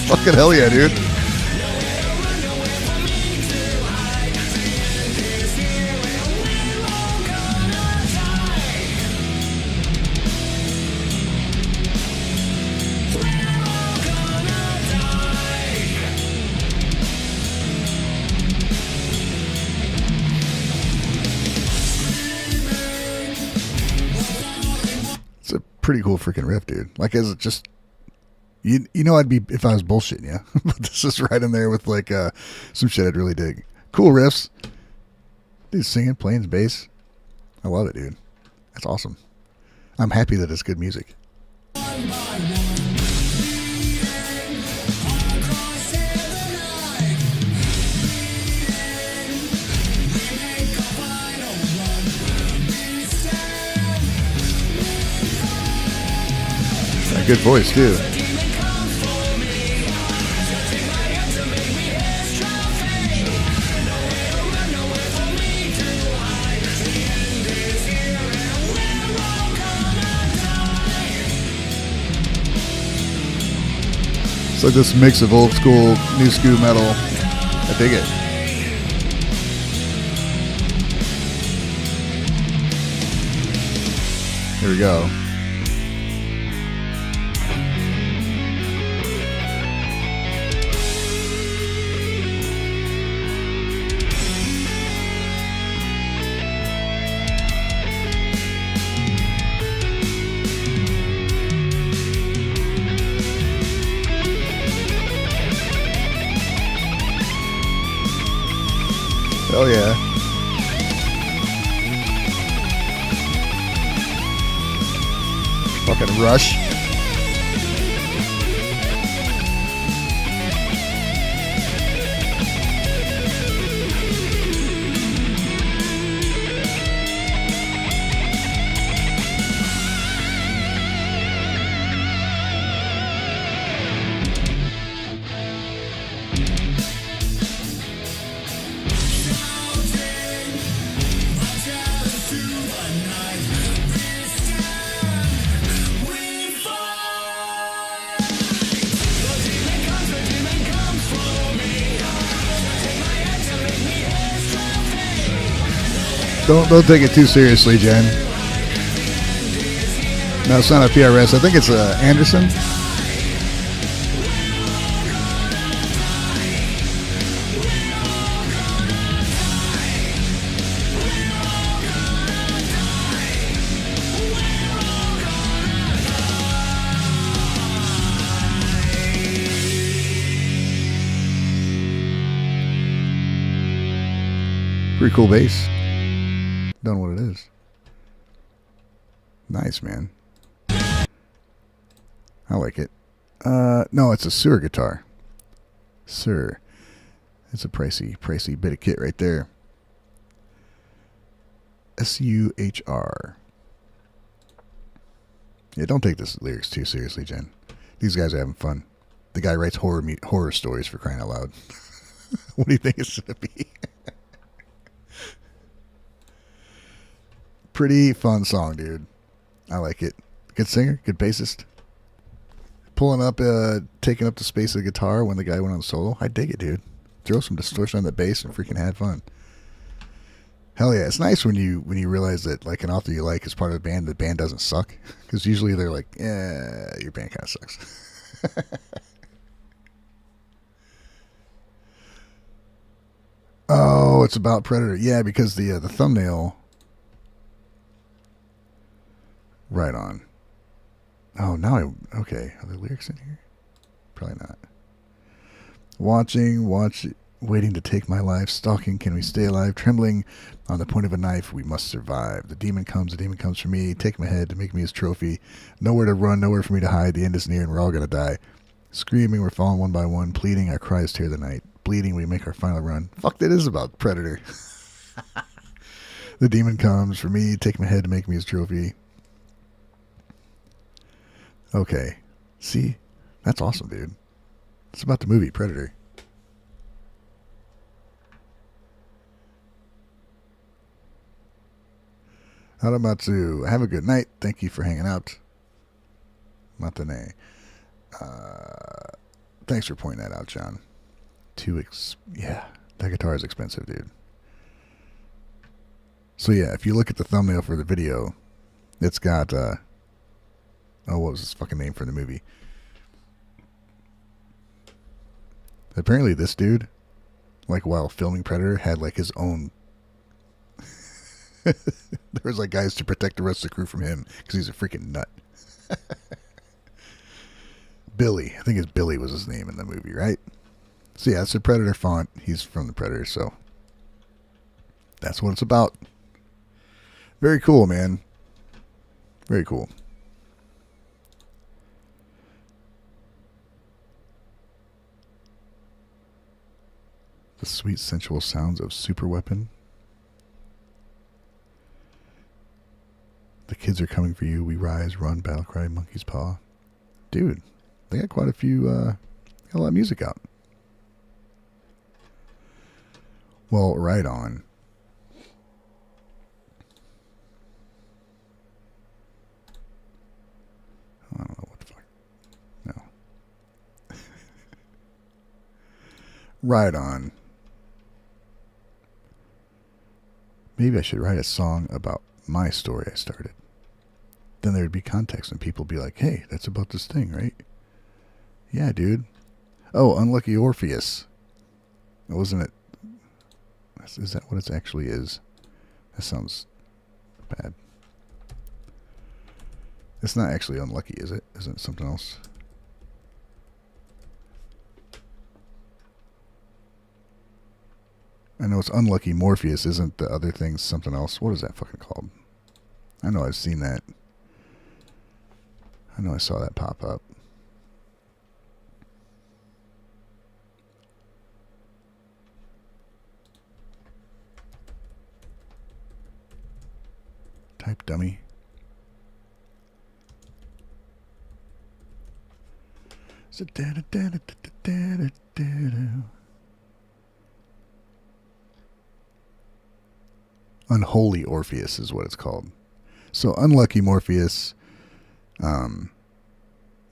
Fucking hell yeah, dude. It's a pretty cool freaking riff, dude. Like, as it just... You know I'd be if I was bullshitting, yeah. But this is right in there with like some shit I'd really dig. Cool riffs. Dude singing, playing bass. I love it, dude. That's awesome. I'm happy that it's good music. Got a good voice too. It's like this mix of old school, new school metal. I dig it. Here we go. Oh yeah. Fucking Rush. Don't take it too seriously, Jen. No, it's not a PRS. I think it's Anderson. Pretty cool bass. Don't know what it is. Nice, man. I like it. No, it's a Suhr guitar. Suhr. It's a pricey bit of kit right there. SUHR. Yeah, don't take this lyrics too seriously, Jen. These guys are having fun. The guy writes horror stories, for crying out loud. What do you think it's gonna be? Pretty fun song, dude. I like it. Good singer, good bassist. Pulling up, taking up the space of the guitar when the guy went on solo. I dig it, dude. Throw some distortion on the bass and freaking had fun. Hell yeah, it's nice when you realize that like an author you like is part of the band doesn't suck. Because usually they're like, yeah, your band kind of sucks. Oh, it's about Predator. Yeah, because the thumbnail. Right on. Oh, now okay. Are there lyrics in here? Probably not. Waiting to take my life. Stalking, can we stay alive? Trembling on the point of a knife, we must survive. The demon comes for me. Take my head to make me his trophy. Nowhere to run, nowhere for me to hide. The end is near and we're all gonna die. Screaming, we're falling one by one. Pleading, our cries tear the night. Bleeding, we make our final run. Fuck, that is about Predator. The demon comes for me. Take my head to make me his trophy. Okay. See? That's awesome, dude. It's about the movie Predator. Haramatsu, have a good night. Thank you for hanging out. Matane. Thanks for pointing that out, John. Yeah, that guitar is expensive, dude. So yeah, if you look at the thumbnail for the video, it's got, what was his fucking name for the movie? Apparently this dude, like while filming Predator, had like his own... There was like guys to protect the rest of the crew from him because he's a freaking nut. Billy, I think it's Billy was his name in the movie, right? So yeah, it's a Predator font. He's from the Predator, so that's what it's about. Very cool, man. Very cool. The sweet sensual sounds of SUPERWEAPON. The kids are coming for you. We rise, run, battle cry, monkey's paw. Dude, they got quite a few, got a lot of music out. Well, right on. I don't know what the fuck. No. Right on. Maybe I should write a song about my story I started. Then there'd be context and people would be like, hey, that's about this thing, right? Yeah, dude. Oh, Unlucky Orpheus. Wasn't it? Is that what it actually is? That sounds bad. It's not actually unlucky, is it? Isn't it something else? I know it's Unlucky Morpheus. Isn't the other thing something else? What is that fucking called? I know I've seen that. I know I saw that pop up. Type dummy. Unholy Orpheus is what it's called. So Unlucky Morpheus,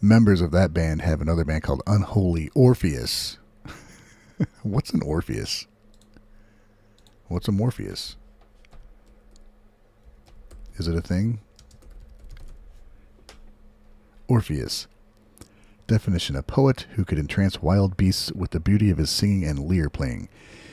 members of that band have another band called Unholy Orpheus. What's an Orpheus? What's a Morpheus? Is it a thing? Orpheus. Definition: a poet who could entrance wild beasts with the beauty of his singing and lyre playing.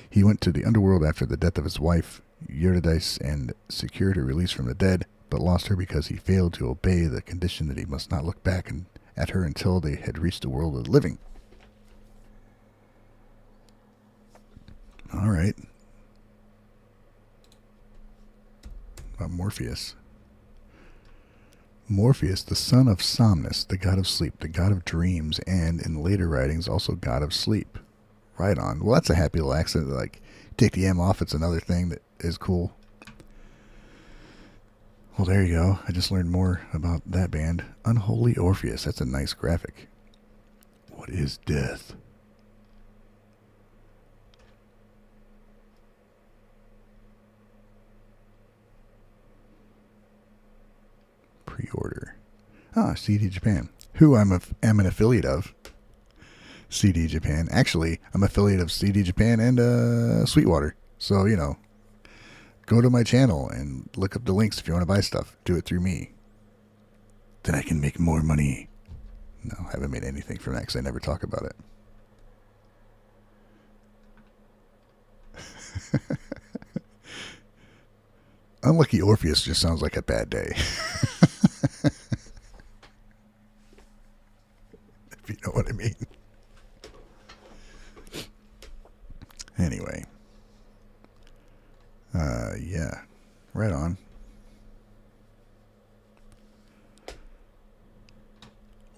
He went to the underworld after the death of his wife, Eurydice, and secured her release from the dead, but lost her because he failed to obey the condition that he must not look back at her until they had reached the world of the living. All right. About Morpheus. Morpheus, the son of Somnus, the god of sleep, the god of dreams, and in later writings also god of sleep. Right on. Well, that's a happy little accent. Like, take the M off, it's another thing that is cool. Well, there you go. I just learned more about that band. Unholy Orpheus. That's a nice graphic. What is death? Pre-order. CD Japan. Who am an affiliate of. CD Japan. Actually, I'm affiliate of CD Japan and Sweetwater. So, you know, go to my channel and look up the links if you want to buy stuff. Do it through me. Then I can make more money. No, I haven't made anything from that because I never talk about it. Unlucky Orpheus just sounds like a bad day.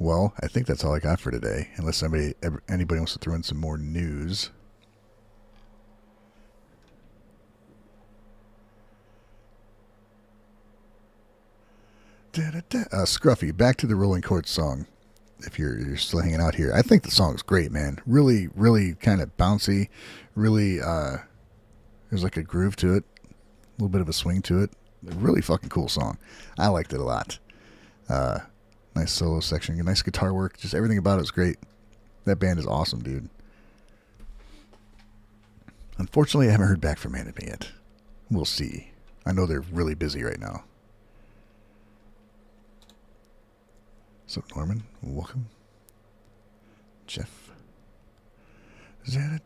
Well, I think that's all I got for today, unless anybody wants to throw in some more news. Scruffy, back to the Rolling Quartz song. If you're still hanging out here, I think the song's great, man. Really, really kind of bouncy. Really, there's like a groove to it, a little bit of a swing to it. Really fucking cool song. I liked it a lot. Nice solo section, nice guitar work. Just everything about it is great. That band is awesome, dude. Unfortunately, I haven't heard back from anime yet. We'll see. I know they're really busy right now. What's up, Norman? Welcome. Jeff. Yeah,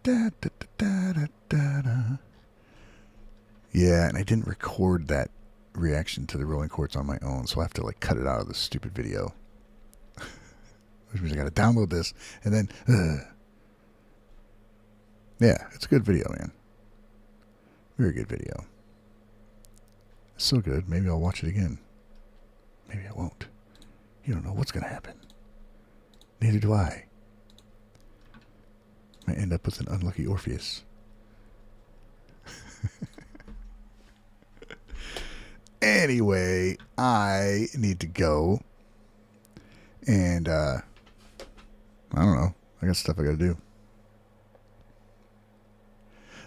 and I didn't record that reaction to the Rolling Quartz on my own, so I have to like cut it out of this stupid video. Which means I gotta download this and then yeah, it's a good video, man. Very good video. It's so good, maybe I'll watch it again. Maybe I won't. You don't know what's gonna happen. Neither do I. Might end up with an unlucky Orpheus. Anyway, I need to go. And, I don't know. I got stuff I gotta do.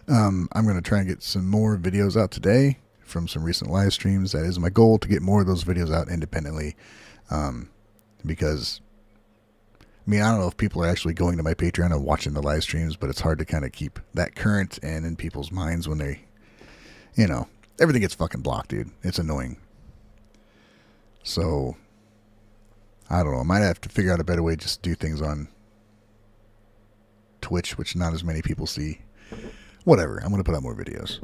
I'm gonna try and get some more videos out today from some recent live streams. That is my goal, to get more of those videos out independently. Because, I mean, I don't know if people are actually going to my Patreon and watching the live streams, but it's hard to kind of keep that current and in people's minds when they, you know, everything gets fucking blocked, dude. It's annoying. So, I don't know. I might have to figure out a better way to just do things on Twitch, which not as many people see. Whatever. I'm going to put out more videos.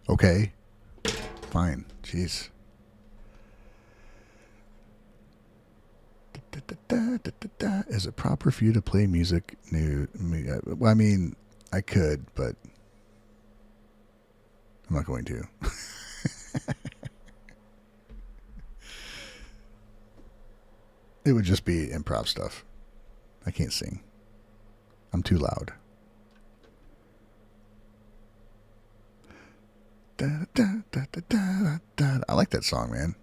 Okay. Fine. Jeez. Is it proper for you to play music new? Well, I mean, I could, but I'm not going to. It would just be improv stuff. I can't sing. I'm too loud. I like that song, man.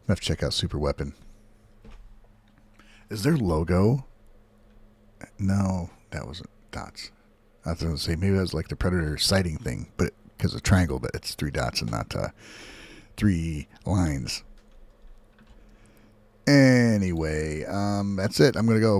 I have to check out SUPERWEAPON. Is their logo? No, that wasn't dots. I was going to say maybe that was like the Predator sighting thing, but because of triangle, but it's 3 dots and not 3 lines. Anyway, that's it. I'm going to go.